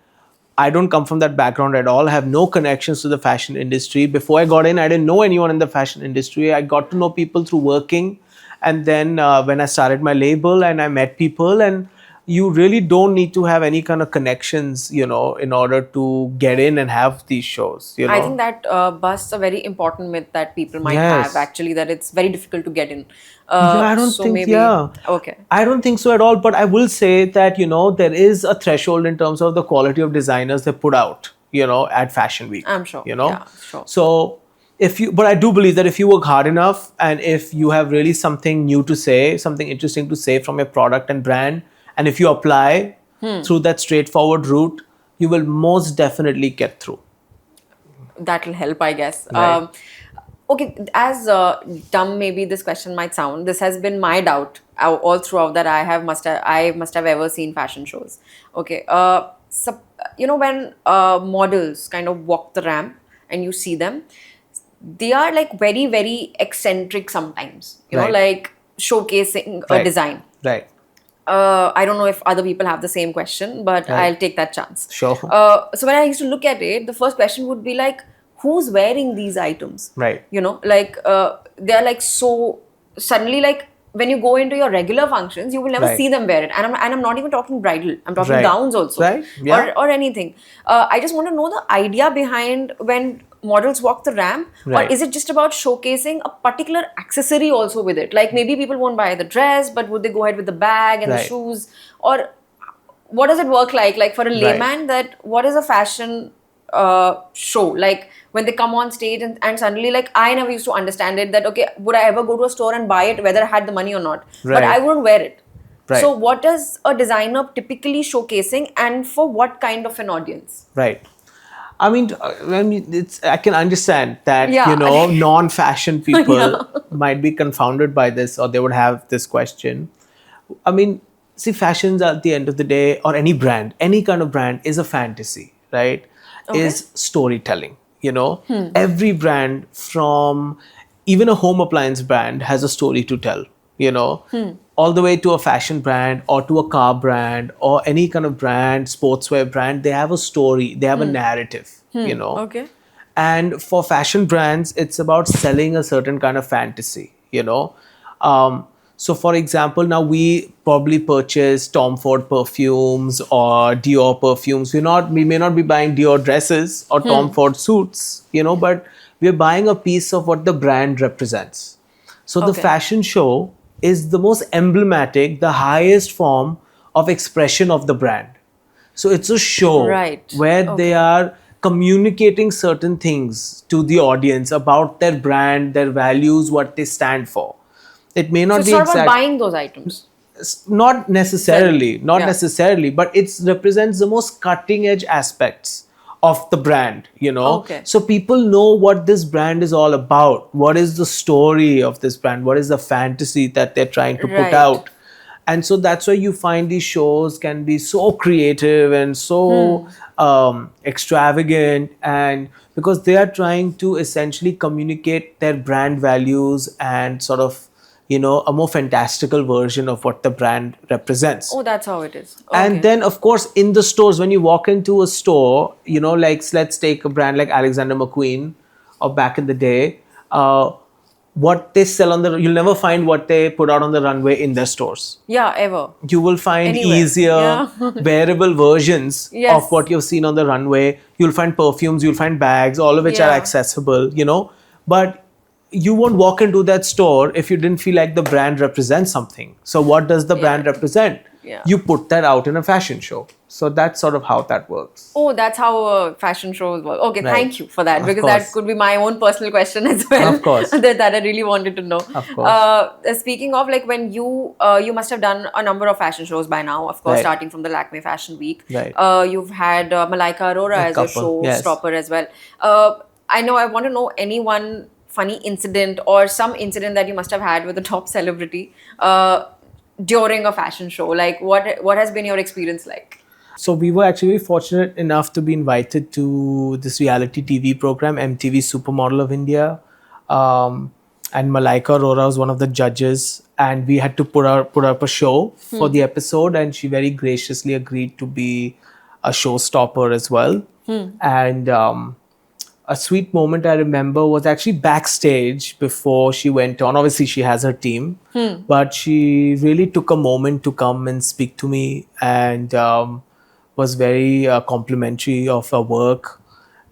A: I don't come from that background at all. I have no connections to the fashion industry. Before I got in, I didn't know anyone in the fashion industry. I got to know people through working. And then when I started my label and I met people, and you really don't need to have any kind of connections, in order to get in and have these shows.
B: I think that busts a very important myth that people might have, actually, that it's very difficult to get in.
A: I don't think.
B: Okay.
A: I don't think so at all. But I will say that there is a threshold in terms of the quality of designers they put out, at Fashion Week.
B: I'm sure.
A: Yeah,
B: sure.
A: So but I do believe that if you work hard enough and if you have really something new to say, something interesting to say from your product and brand, and if you apply through that straightforward route, you will most definitely get through.
B: That will help, I guess.
A: Right.
B: Okay, as dumb maybe this question might sound, this has been my doubt all throughout that I must have ever seen fashion shows. Okay, so, when models kind of walk the ramp and you see them, they are like very, very eccentric sometimes. Like showcasing a design.
A: Right.
B: I don't know if other people have the same question, but I'll take that chance.
A: Sure.
B: So when I used to look at it, the first question would be like, who's wearing these items?
A: Right.
B: They're like so suddenly, like when you go into your regular functions, you will never see them wear it. And I'm not even talking bridal. I'm talking gowns also.
A: Right. Yeah.
B: Or anything. I just want to know the idea behind when models walk the ramp, or is it just about showcasing a particular accessory also with it? Like maybe people won't buy the dress, but would they go ahead with the bag and the shoes? Or what does it work like? Like for a layman, that what is a fashion show, like when they come on stage and suddenly, like, I never used to understand it, that okay, would I ever go to a store and buy it whether I had the money or not, but
A: Right.
B: I wouldn't wear it.
A: Right.
B: So what is a designer typically showcasing, and for what kind of an audience?
A: Right. I can understand that,
B: Yeah.
A: non-fashion people
B: Yeah.
A: might be confounded by this, or they would have this question. I mean, see, fashions at the end of the day, or any brand, any kind of brand, is a fantasy, right?
B: Okay.
A: Is storytelling. Every brand, from even a home appliance brand, has a story to tell. All the way to a fashion brand, or to a car brand, or any kind of brand, sportswear brand, they have a story, they have a narrative.
B: Okay.
A: And for fashion brands, it's about selling a certain kind of fantasy. So for example, now we probably purchase Tom Ford perfumes or Dior perfumes. We may not be buying Dior dresses or Tom Ford suits, but we're buying a piece of what the brand represents. So the
B: Okay.
A: fashion show is the most emblematic, the highest form of expression of the brand. So it's a show
B: Right.
A: where
B: Okay.
A: they are communicating certain things to the audience about their brand, their values, what they stand for. It may
B: So
A: not
B: it's
A: be
B: not about
A: exact,
B: buying those items.
A: not necessarily,
B: Yeah.
A: but it represents the most cutting edge aspects of the brand.
B: Okay.
A: So people know what this brand is all about. What is the story of this brand? What is the fantasy that they're trying to put
B: Right.
A: out? And so that's why you find these shows can be so creative and so extravagant, and because they are trying to essentially communicate their brand values and sort of a more fantastical version of what the brand represents.
B: Oh, that's how it is.
A: And
B: Okay.
A: then, of course, in the stores, when you walk into a store, like let's take a brand like Alexander McQueen, or back in the day, what they sell you'll never find what they put out on the runway in their stores.
B: Yeah, ever.
A: You will find
B: Anywhere.
A: easier,
B: Yeah.
A: wearable versions
B: Yes.
A: of what you've seen on the runway. You'll find perfumes, you'll find bags, all of which are
B: Yeah.
A: accessible. But you won't walk into that store if you didn't feel like the brand represents something. So what does the brand represent?
B: Yeah.
A: You put that out in a fashion show. So that's sort of how that works.
B: Oh, that's how fashion shows work. Okay,
A: Right.
B: thank you for that,
A: Of
B: because that
A: course.
B: could be my own personal question as well.
A: Of course.
B: that I really wanted to know.
A: Of course.
B: Speaking of, like, when you must have done a number of fashion shows by now, of course,
A: Right.
B: starting from the Lakme Fashion Week.
A: Right.
B: You've had Malaika Arora as a
A: couple, yes.
B: showstopper as well. I want to know any one funny incident or some incident that you must have had with a top celebrity during a fashion show. Like, what has been your experience like?
A: So we were actually fortunate enough to be invited to this reality TV program, MTV Supermodel of India. And Malaika Arora was one of the judges, and we had to put up a show for the episode, and she very graciously agreed to be a showstopper as well. And a sweet moment I remember was actually backstage before she went on. Obviously, she has her team, but she really took a moment to come and speak to me, and was very complimentary of her work.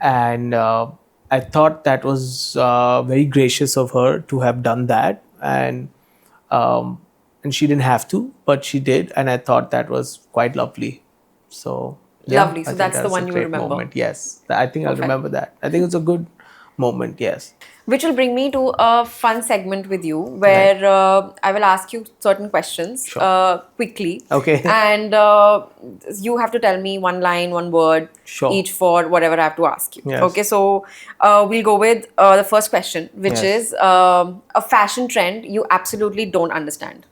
A: And I thought that was very gracious of her to have done that. And she didn't have to, but she did. And I thought that was quite lovely. So yeah,
B: Lovely. So
A: I think
B: that's the
A: was a
B: one you will
A: great
B: remember.
A: moment. Yes, I think I'll
B: Perfect.
A: remember that. I think it's a good moment. Yes.
B: Which will bring me to a fun segment with you, where I will ask you certain questions quickly.
A: Okay.
B: And you have to tell me one line, one word
A: Sure.
B: each for whatever I have to ask you.
A: Yes.
B: Okay, so we'll go with the first question, which
A: Yes.
B: is a fashion trend you absolutely don't understand.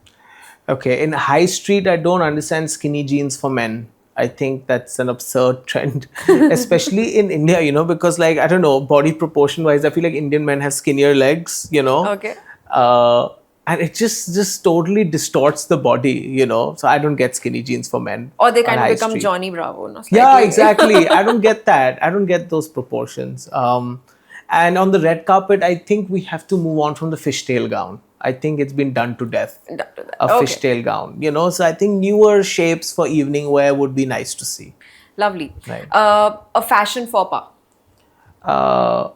A: Okay, in high street, I don't understand skinny jeans for men. I think that's an absurd trend, especially in India, because, like, I don't know, body proportion wise, I feel like Indian men have skinnier legs.
B: Okay.
A: And it just totally distorts the body. So I don't get skinny jeans for men.
B: Or they
A: on
B: kind of
A: high
B: become
A: street.
B: Johnny Bravo. No?
A: Yeah,
B: Slightly.
A: exactly. I don't get that. I don't get those proportions. And on the red carpet, I think we have to move on from the fishtail gown. I think it's been done to death.
B: Done to that.
A: A
B: Okay.
A: fishtail gown. So I think newer shapes for evening wear would be nice to see.
B: Lovely.
A: Right.
B: A fashion faux pas.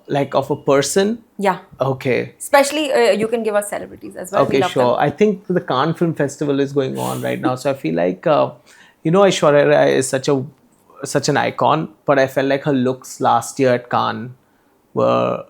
A: Like of a person.
B: Yeah.
A: Okay.
B: Especially, you can give us celebrities as well. We
A: Okay,
B: love
A: sure.
B: them.
A: I think the Cannes Film Festival is going on right now. So I feel like, Aishwarya Rai is such a such an icon, but I felt like her looks last year at Cannes were.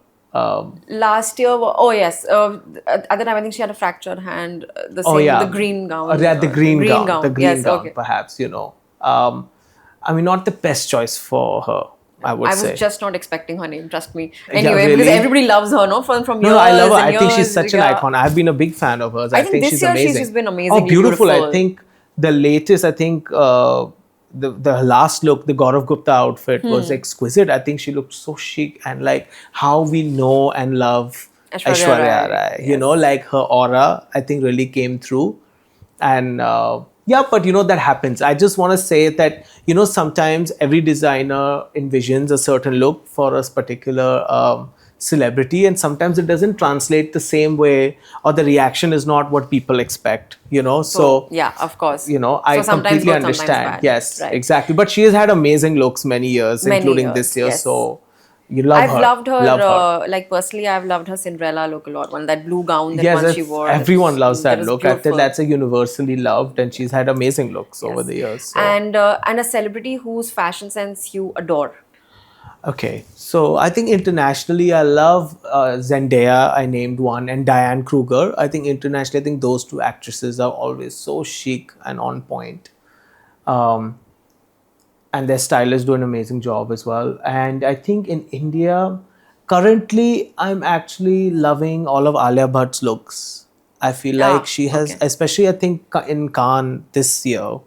B: Last year, oh yes, at the time I think she had a fractured hand. The
A: Oh
B: same,
A: yeah,
B: the green gown.
A: yeah, the green gown, the green
B: Yes,
A: gown,
B: okay.
A: perhaps, you know. I mean, not the best choice for her, I would
B: I
A: say.
B: was just not expecting her name. Trust me.
A: Yeah,
B: Anyway, because
A: really?
B: everybody loves her, no? From
A: No,
B: years
A: no, I love her.
B: and
A: I think she's
B: years,
A: such an
B: yeah.
A: icon. I've been a big fan of hers.
B: I
A: I
B: think
A: think
B: this
A: she's
B: year
A: amazing.
B: she's just been
A: Oh,
B: amazingly
A: beautiful. I
B: beautiful.
A: think the latest, I think the last look, the Gaurav Gupta outfit was exquisite. I think she looked so chic, and like how we know and love Aishwarya Rai. You
B: yes.
A: know, like her aura, I think really came through. And yeah, but you know, that happens. I just want to say that, you know, sometimes every designer envisions a certain look for a particular celebrity, and sometimes it doesn't translate the same way, or the reaction is not what people expect, you know. So
B: yeah, of course.
A: you know,
B: So
A: I
B: sometimes
A: completely
B: good, sometimes
A: understand.
B: bad.
A: Yes,
B: Right.
A: exactly. But she has had amazing looks many years,
B: Many
A: including
B: years,
A: this year.
B: yes.
A: So you love
B: I've
A: her.
B: loved her,
A: Love her.
B: like personally, I've loved her Cinderella look a lot. One that blue gown that
A: Yes,
B: once she wore.
A: everyone loves that
B: was
A: look. I think
B: beautiful.
A: that's a universally loved, and she's had amazing looks over the years. So.
B: And a celebrity whose fashion sense you adore.
A: Okay, so I think internationally, I love Zendaya. I named one, and Diane Kruger. I think internationally, I think those two actresses are always so chic and on point. And their stylists do an amazing job as well. And I think in India, currently, I'm actually loving all of Alia Bhatt's looks. I feel like she has,
B: okay.
A: especially I think in Cannes this year,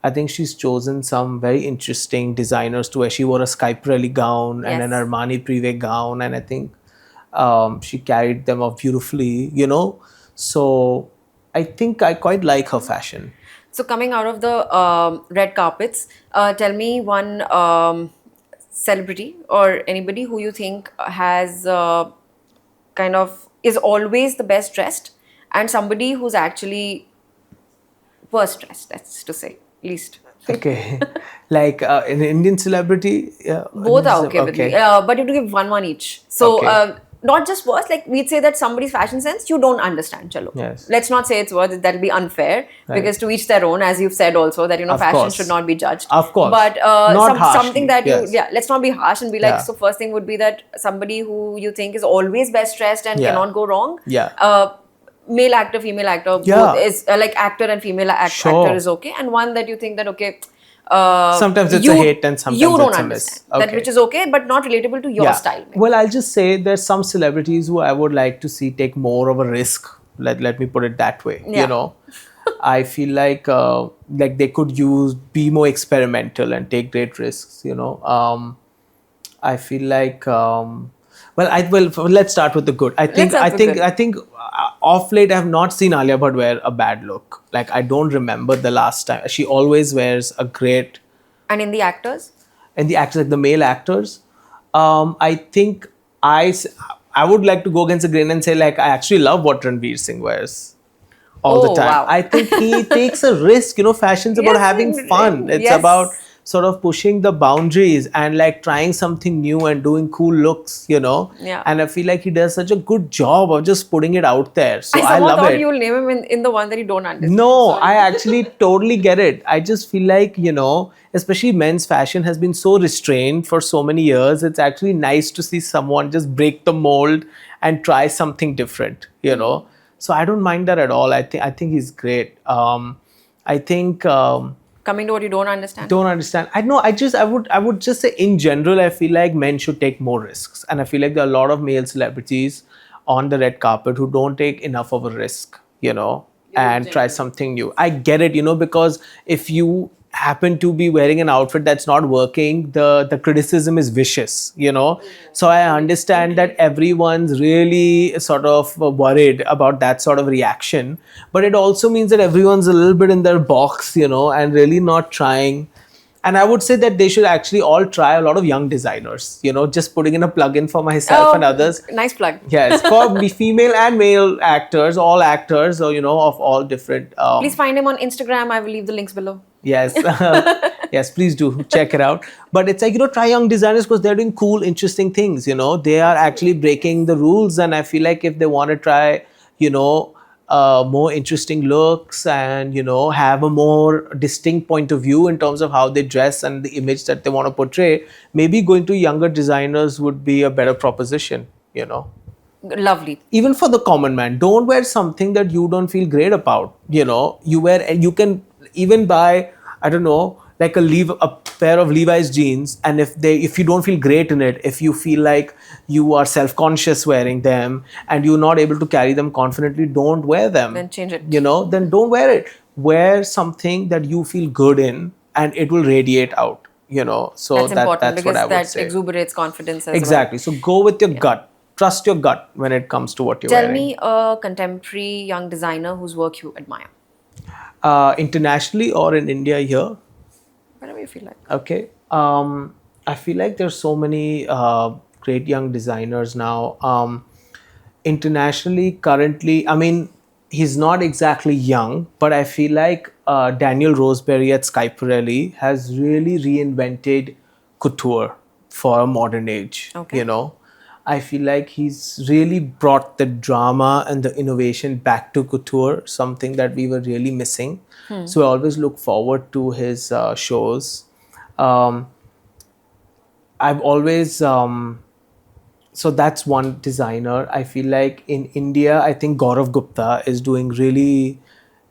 A: I think she's chosen some very interesting designers to where she wore a Sky Pirelli gown and an
B: Yes.
A: Armani Privé gown, and I think she carried them off beautifully, you know. So I think I quite like her fashion.
B: So coming out of the red carpets, tell me one celebrity or anybody who you think has kind of is always the best dressed, and somebody who's actually worst dressed. That's to say, least.
A: Okay, like an Indian celebrity.
B: Both are okay with me, but you have to give one each. So
A: Okay.
B: not just worst, like we'd say that somebody's fashion sense you don't understand. Chalo.
A: Yes.
B: Let's not say it's worst. That'll be unfair because to each their own, as you've said also that
A: Of
B: fashion
A: course.
B: should not be judged.
A: Of course.
B: But
A: Not harshly,
B: something that
A: yes.
B: let's not be harsh and be like.
A: Yeah.
B: So first thing would be that somebody who you think is always best dressed and
A: Yeah.
B: cannot go wrong.
A: Yeah.
B: Male actor, female actor,
A: Yeah.
B: both is like actor and female
A: Sure.
B: actor is okay, and one that you think that okay.
A: Sometimes it's a hit and sometimes
B: you don't
A: it's a
B: understand
A: miss.
B: that,
A: Okay.
B: which is okay, but not relatable to your style. maybe.
A: Well, I'll just say there's some celebrities who I would like to see take more of a risk. Let me put it that way.
B: Yeah.
A: You know, I feel like they could be more experimental and take great risks. You know, I feel like let's start with the good. I think off late I have not seen Alia Bhatt wear a bad look. Like I don't remember the last time. She always wears a great.
B: And in the actors,
A: And the actors, like the male actors, I think I would like to go against the grain and say like I actually love what Ranveer Singh wears all the
B: Oh,
A: time.
B: wow.
A: I think he takes a risk. You know, fashion's about
B: Yes,
A: having fun. It's
B: yes.
A: about sort of pushing the boundaries and like trying something new and doing cool looks. You know,
B: Yeah.
A: And I feel like he does such a good job of just putting it out there. So
B: I
A: I
B: somehow
A: love
B: thought
A: it.
B: you'll name him in the one that you don't understand.
A: No,
B: Sorry.
A: I actually totally get it. I just feel like, you know, especially men's fashion has been so restrained for so many years. It's actually nice to see someone just break the mold and try something different, you know. So I don't mind that at all. I think he's great. I think
B: Coming to what you don't understand.
A: don't understand. I would just say in general, I feel like men should take more risks. And I feel like there are a lot of male celebrities on the red carpet who don't take enough of a risk, you know, and try something new. I get it, you know, because if you happen to be wearing an outfit that's not working, the criticism is vicious, you know. So I understand that everyone's really sort of worried about that sort of reaction, but it also means that everyone's a little bit in their box, you know, and really not trying. And I would say that they should actually all try a lot of young designers, you know, just putting in a plug-in for myself and others.
B: Nice plug.
A: Yes, for female and male actors, all actors, or, you know, of all different.
B: Please find him on Instagram. I will leave the links below.
A: Yes, yes, please do check it out. But it's like, you know, try young designers because they're doing cool, interesting things, you know. They are actually breaking the rules. And I feel like if they want to try, you know, more interesting looks and, have a more distinct point of view in terms of how they dress and the image that they want to portray, maybe going to younger designers would be a better proposition.
B: Lovely.
A: Even for the common man, don't wear something that you don't feel great about. You can even buy, I don't know, like a pair of Levi's jeans, and if you don't feel great in it, if you feel like you are self-conscious wearing them and you're not able to carry them confidently, don't wear them.
B: Then change it.
A: Then don't wear it. Wear something that you feel good in and it will radiate out. So
B: That's important
A: that's
B: because
A: what I would
B: that
A: say.
B: exuberates confidence as
A: Exactly. So go with your gut. Trust your gut when it comes to what you're
B: well. Tell
A: wearing.
B: me a contemporary young designer whose work you admire.
A: Internationally or in India here?
B: Whatever you feel like.
A: Okay. I feel like there's so many great young designers now. Internationally, currently, I mean, he's not exactly young, but I feel like Daniel Roseberry at Schiaparelli has really reinvented couture for a modern age.
B: Okay.
A: I feel like he's really brought the drama and the innovation back to couture, something that we were really missing. So I always look forward to his shows. I've always so that's one designer. I feel like in India, I think Gaurav Gupta is doing really.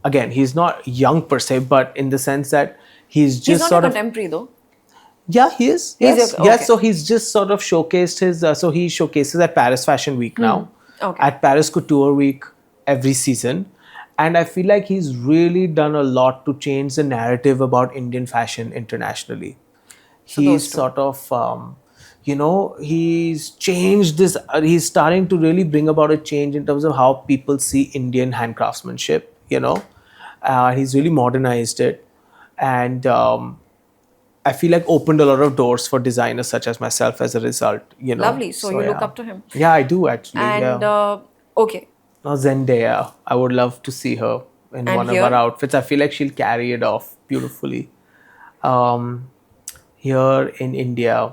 A: Again, he's not young per se, but in the sense that he's just
B: He's not
A: sort
B: a
A: of.
B: contemporary though.
A: Yeah, he is.
B: He's
A: Yes,
B: okay.
A: yes. So he's just sort of showcased his. So he showcases at Paris Fashion Week now.
B: Okay.
A: At Paris Couture Week every season, and I feel like he's really done a lot to change the narrative about Indian fashion internationally.
B: So those
A: He's
B: two.
A: sort of, he's changed this. He's starting to really bring about a change in terms of how people see Indian hand craftsmanship. He's really modernized it, and I feel like opened a lot of doors for designers such as myself as a result.
B: Lovely. So you look
A: yeah.
B: up to him.
A: Yeah, I do actually.
B: And
A: yeah.
B: okay.
A: Now Zendaya, I would love to see her in
B: And
A: one
B: here?
A: of her outfits. I feel like she'll carry it off beautifully. Here in India,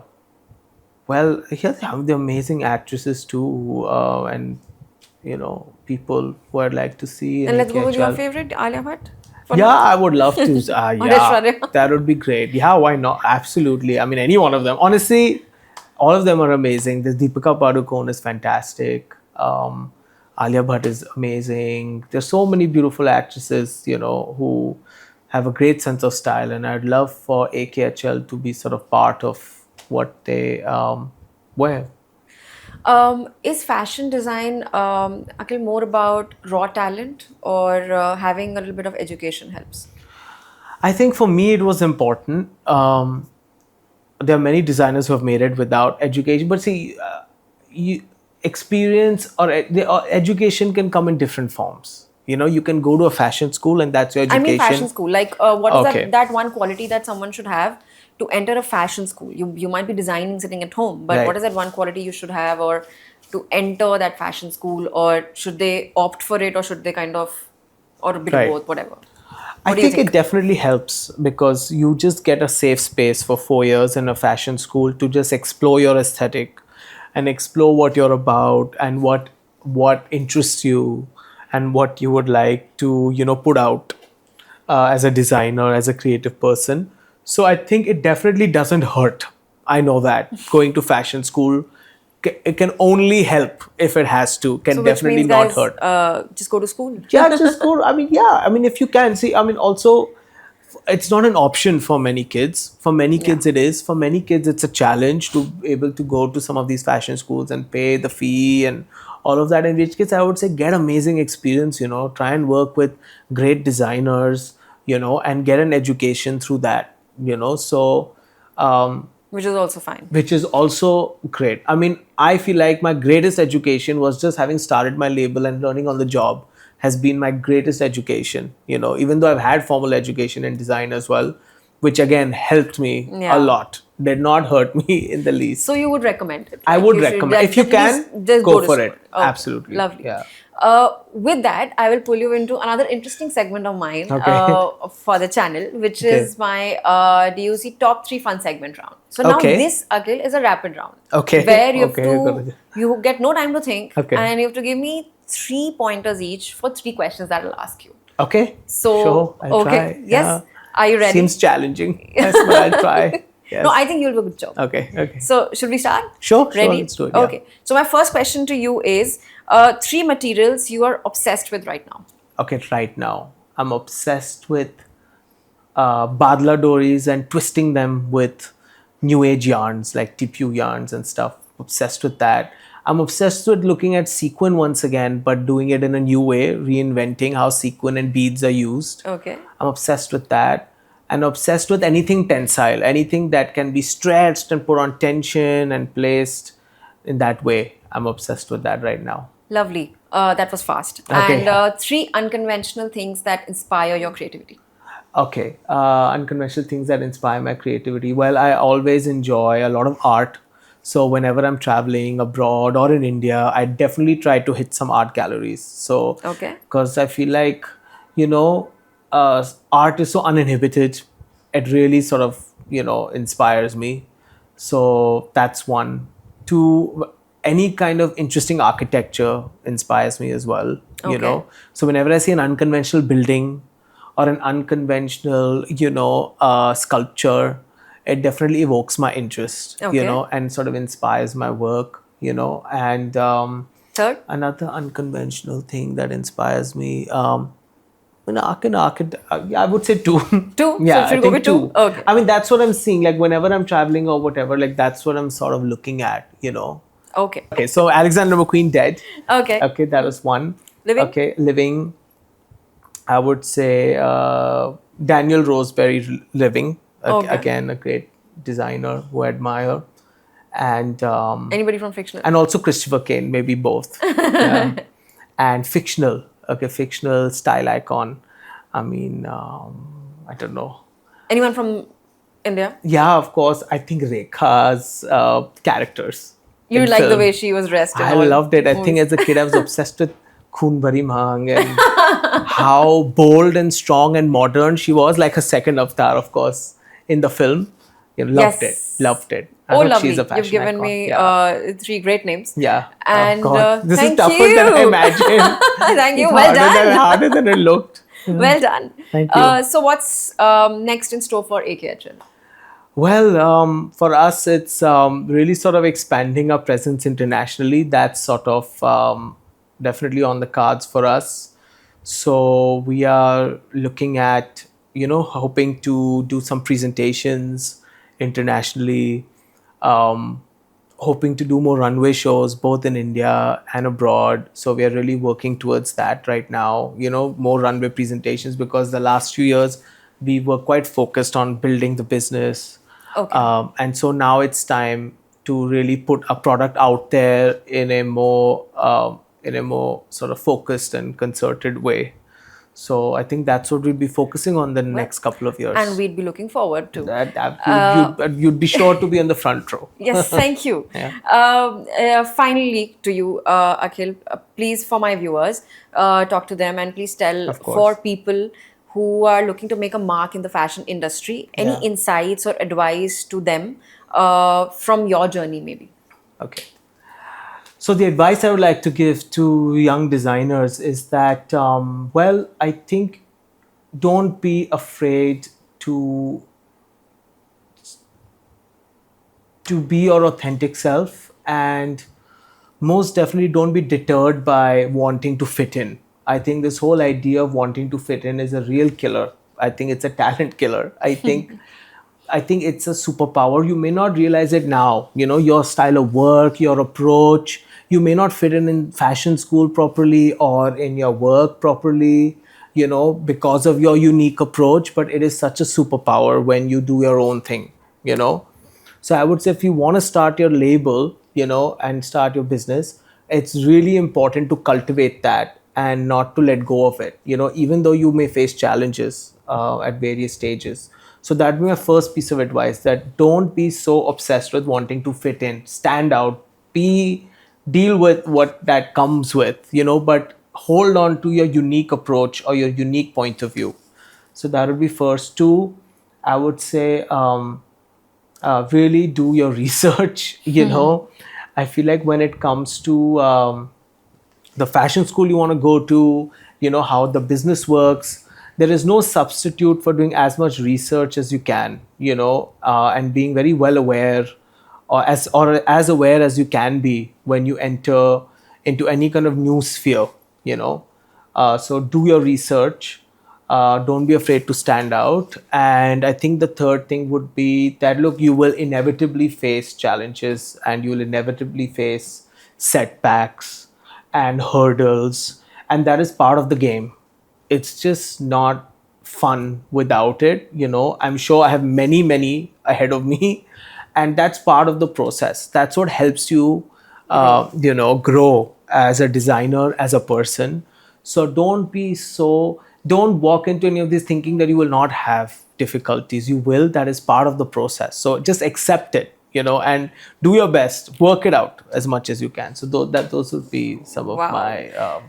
A: well, here they have the amazing actresses too, and people who I'd like to see.
B: And let's go with your
A: AKHL.
B: favorite, Alia Bhatt. For
A: Yeah,
B: now?
A: I would love to.
B: Or
A: Yeah,
B: Aishwarya.
A: that would be great. Yeah, why not? Absolutely. I mean, any one of them. Honestly, all of them are amazing. This Deepika Padukone is fantastic. Alia Bhatt is amazing. There's so many beautiful actresses, who have a great sense of style, and I'd love for AKHL to be sort of part of what they wear.
B: Is fashion design, Akil, more about raw talent or having a little bit of education helps?
A: I think for me it was important. There are many designers who have made it without education, but see, experience or education can come in different forms. You can go to a fashion school and that's your
B: I
A: education.
B: mean fashion school. Like what is
A: Okay.
B: that one quality that someone should have to enter a fashion school? You might be designing sitting at home, but
A: Right.
B: what is that one quality you should have or to enter that fashion school, or should they opt for it, or should they kind of, or a bit
A: Right.
B: of both, whatever?
A: I
B: What do you
A: think
B: think?
A: it definitely helps because you just get a safe space for 4 years in a fashion school to just explore your aesthetic and explore what you're about and what interests you and what you would like to put out as a designer, as a creative person. So I think it definitely doesn't hurt. I know that going to fashion school, it can only help if it has to. Can
B: So which
A: definitely
B: means,
A: not
B: guys,
A: hurt.
B: just go to school.
A: Yeah, just go. I mean, yeah. I mean, if you can see. I mean, also, it's not an option for many kids. For many kids, it is. For many kids, it's a challenge to be able to go to some of these fashion schools and pay the fee and all of that. In which case, I would say get amazing experience. Try and work with great designers. And get an education through that. So.
B: Which is also fine.
A: Which is also great. I mean, I feel like my greatest education was just having started my label and learning on the job has been my greatest education. Even though I've had formal education in design as well, which again helped me
B: Yeah.
A: a lot. Did not hurt me in the least.
B: So you would recommend it?
A: I
B: Like,
A: would
B: you should,
A: recommend.
B: like,
A: If you
B: at
A: can,
B: least just
A: go
B: to
A: for
B: school.
A: it.
B: Okay,
A: Absolutely.
B: Lovely.
A: Yeah.
B: With that, I will pull you into another interesting segment of mine
A: Okay.
B: for the channel, which
A: Okay.
B: is my DUC top 3 fun segment round. So now
A: Okay.
B: this, Akil, is a rapid round.
A: Okay.
B: Where you have
A: Okay.
B: to, you get no time to think,
A: Okay.
B: and you have to give me 3 pointers each for 3 questions that I'll ask you.
A: Okay.
B: So,
A: sure, I'll
B: okay.
A: try.
B: Yes.
A: Yeah.
B: Are you ready?
A: Seems challenging. Yes, but I'll try. Yes.
B: No, I think you'll do a good job.
A: Okay. Okay.
B: So, should we start?
A: Sure.
B: Ready?
A: Let's do it. Yeah.
B: Okay. So, my first question to you is 3 materials you are obsessed with right now.
A: Okay. Right now, I'm obsessed with badla doris and twisting them with new age yarns like TPU yarns and stuff. Obsessed with that. I'm obsessed with looking at sequin once again, but doing it in a new way, reinventing how sequin and beads are used.
B: Okay.
A: I'm obsessed with that. And obsessed with anything tensile, anything that can be stretched and put on tension and placed in that way. I'm obsessed with that right now.
B: Lovely. That was fast.
A: Okay.
B: And 3 unconventional things that inspire your creativity.
A: Okay, unconventional things that inspire my creativity. Well, I always enjoy a lot of art. So whenever I'm traveling abroad or in India, I definitely try to hit some art galleries. So,
B: Okay.
A: because I feel like, art is so uninhibited. It really sort of, inspires me. So that's one. Two, any kind of interesting architecture inspires me as well.
B: Okay.
A: So whenever I see an unconventional building or an unconventional, sculpture, it definitely evokes my interest,
B: Okay.
A: and sort of inspires my work, and
B: Third?
A: another unconventional thing that inspires me, I would say two.
B: 2?
A: Yeah,
B: So, should
A: I
B: we go
A: think
B: with 2?
A: two.
B: Okay.
A: I mean, that's what I'm seeing. Like whenever I'm traveling or whatever, like that's what I'm sort of looking at,
B: Okay.
A: Okay, so Alexander McQueen dead.
B: Okay.
A: Okay, that was one.
B: Living?
A: Okay, living. I would say Daniel Roseberry living.
B: Okay.
A: Again, a great designer who I admire. And
B: Anybody from fictional?
A: and also Christopher Kane, maybe both. Yeah. And fictional. Okay, fictional style icon. I mean, I don't know.
B: Anyone from India?
A: Yeah, of course. I think Rekha's characters.
B: You
A: in
B: like the
A: film.
B: way she was dressed. and
A: I
B: all
A: loved it. I think
B: movies.
A: as a kid, I was obsessed with Khoon Bhari Maang and how bold and strong and modern she was, like her second avatar, of course, in the film. Loved
B: Yes.
A: it. Loved it. I
B: Oh,
A: thought
B: lovely.
A: she's a
B: You've
A: fashion
B: given
A: icon.
B: me
A: Yeah.
B: 3 great names.
A: Yeah.
B: And
A: oh, God. This
B: thank
A: is tougher
B: you.
A: than I imagined.
B: Thank you.
A: It's
B: Well
A: harder
B: done.
A: than it looked.
B: Well done.
A: Thank you.
B: So, what's next in store for AKHL?
A: Well, for us, it's really sort of expanding our presence internationally. That's sort of definitely on the cards for us. So we are looking at, hoping to do some presentations internationally, hoping to do more runway shows both in India and abroad. So we are really working towards that right now, more runway presentations, because the last few years we were quite focused on building the business.
B: Okay.
A: And so now it's time to really put a product out there in a more sort of focused and concerted way. So I think that's what we'll be focusing on the next couple of years.
B: And we'd be looking forward to.
A: You'd be sure to be on the front row.
B: Yes, thank you. Finally, to you, Akhil, please, for my viewers, talk to them and please tell
A: Of course.
B: for people who are looking to make a mark in the fashion industry, any
A: Yeah.
B: insights or advice to them from your journey, maybe.
A: Okay. So the advice I would like to give to young designers is that, I think don't be afraid to be your authentic self, and most definitely don't be deterred by wanting to fit in. I think this whole idea of wanting to fit in is a real killer. I think it's a talent killer. I think it's a superpower. You may not realize it now. Your style of work, your approach, you may not fit in fashion school properly or in your work properly, because of your unique approach, but it is such a superpower when you do your own thing, So I would say if you want to start your label, and start your business, it's really important to cultivate that and not to let go of it, even though you may face challenges at various stages. So that would be my first piece of advice, that don't be so obsessed with wanting to fit in, stand out, deal with what that comes with, but hold on to your unique approach or your unique point of view. So that would be first. Two, I would say, really do your research. I feel like when it comes to the fashion school you want to go to, how the business works. There is no substitute for doing as much research as you can, and being very well aware, or as aware as you can be when you enter into any kind of new sphere. So do your research. Don't be afraid to stand out. And I think the third thing would be that, look, you will inevitably face challenges, and you will inevitably face setbacks and hurdles, and that is part of the game. It's just not fun without it. I'm sure I have many ahead of me, and that's part of the process. That's what helps you grow as a designer, as a person. So don't walk into any of this thinking that you will not have difficulties. You will. That is part of the process. So just accept it, and do your best. Work it out as much as you can. So those would be some of
B: Wow.
A: my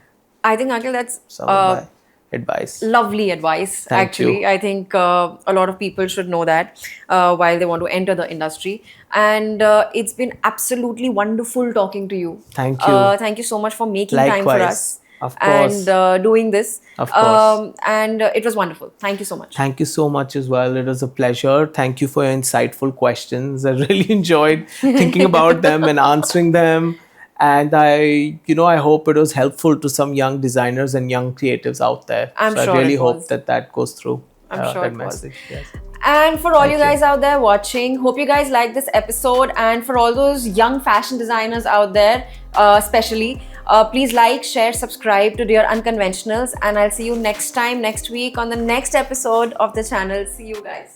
B: I think, Akhil, that's
A: some of my advice.
B: lovely advice.
A: Thank
B: Actually,
A: you.
B: I think a lot of people should know that while they want to enter the industry. And it's been absolutely wonderful talking to you.
A: Thank you.
B: Thank you so much for making time for
A: Likewise.
B: us.
A: Of course.
B: And doing this.
A: Of course.
B: And it was wonderful. Thank you so much.
A: Thank you so much as well. It was a pleasure. Thank you for your insightful questions. I really enjoyed thinking about them and answering them. And I hope it was helpful to some young designers and young creatives out there.
B: I'm
A: so
B: sure
A: I really
B: it
A: hope
B: was.
A: that goes through.
B: I'm sure
A: that
B: it was.
A: message. Yes.
B: And for all
A: Thank
B: you guys out there watching, hope you guys like this episode. And for all those young fashion designers out there, especially, please like, share, subscribe to Dear Unconventionals. And I'll see you next week on the next episode of the channel. See you guys.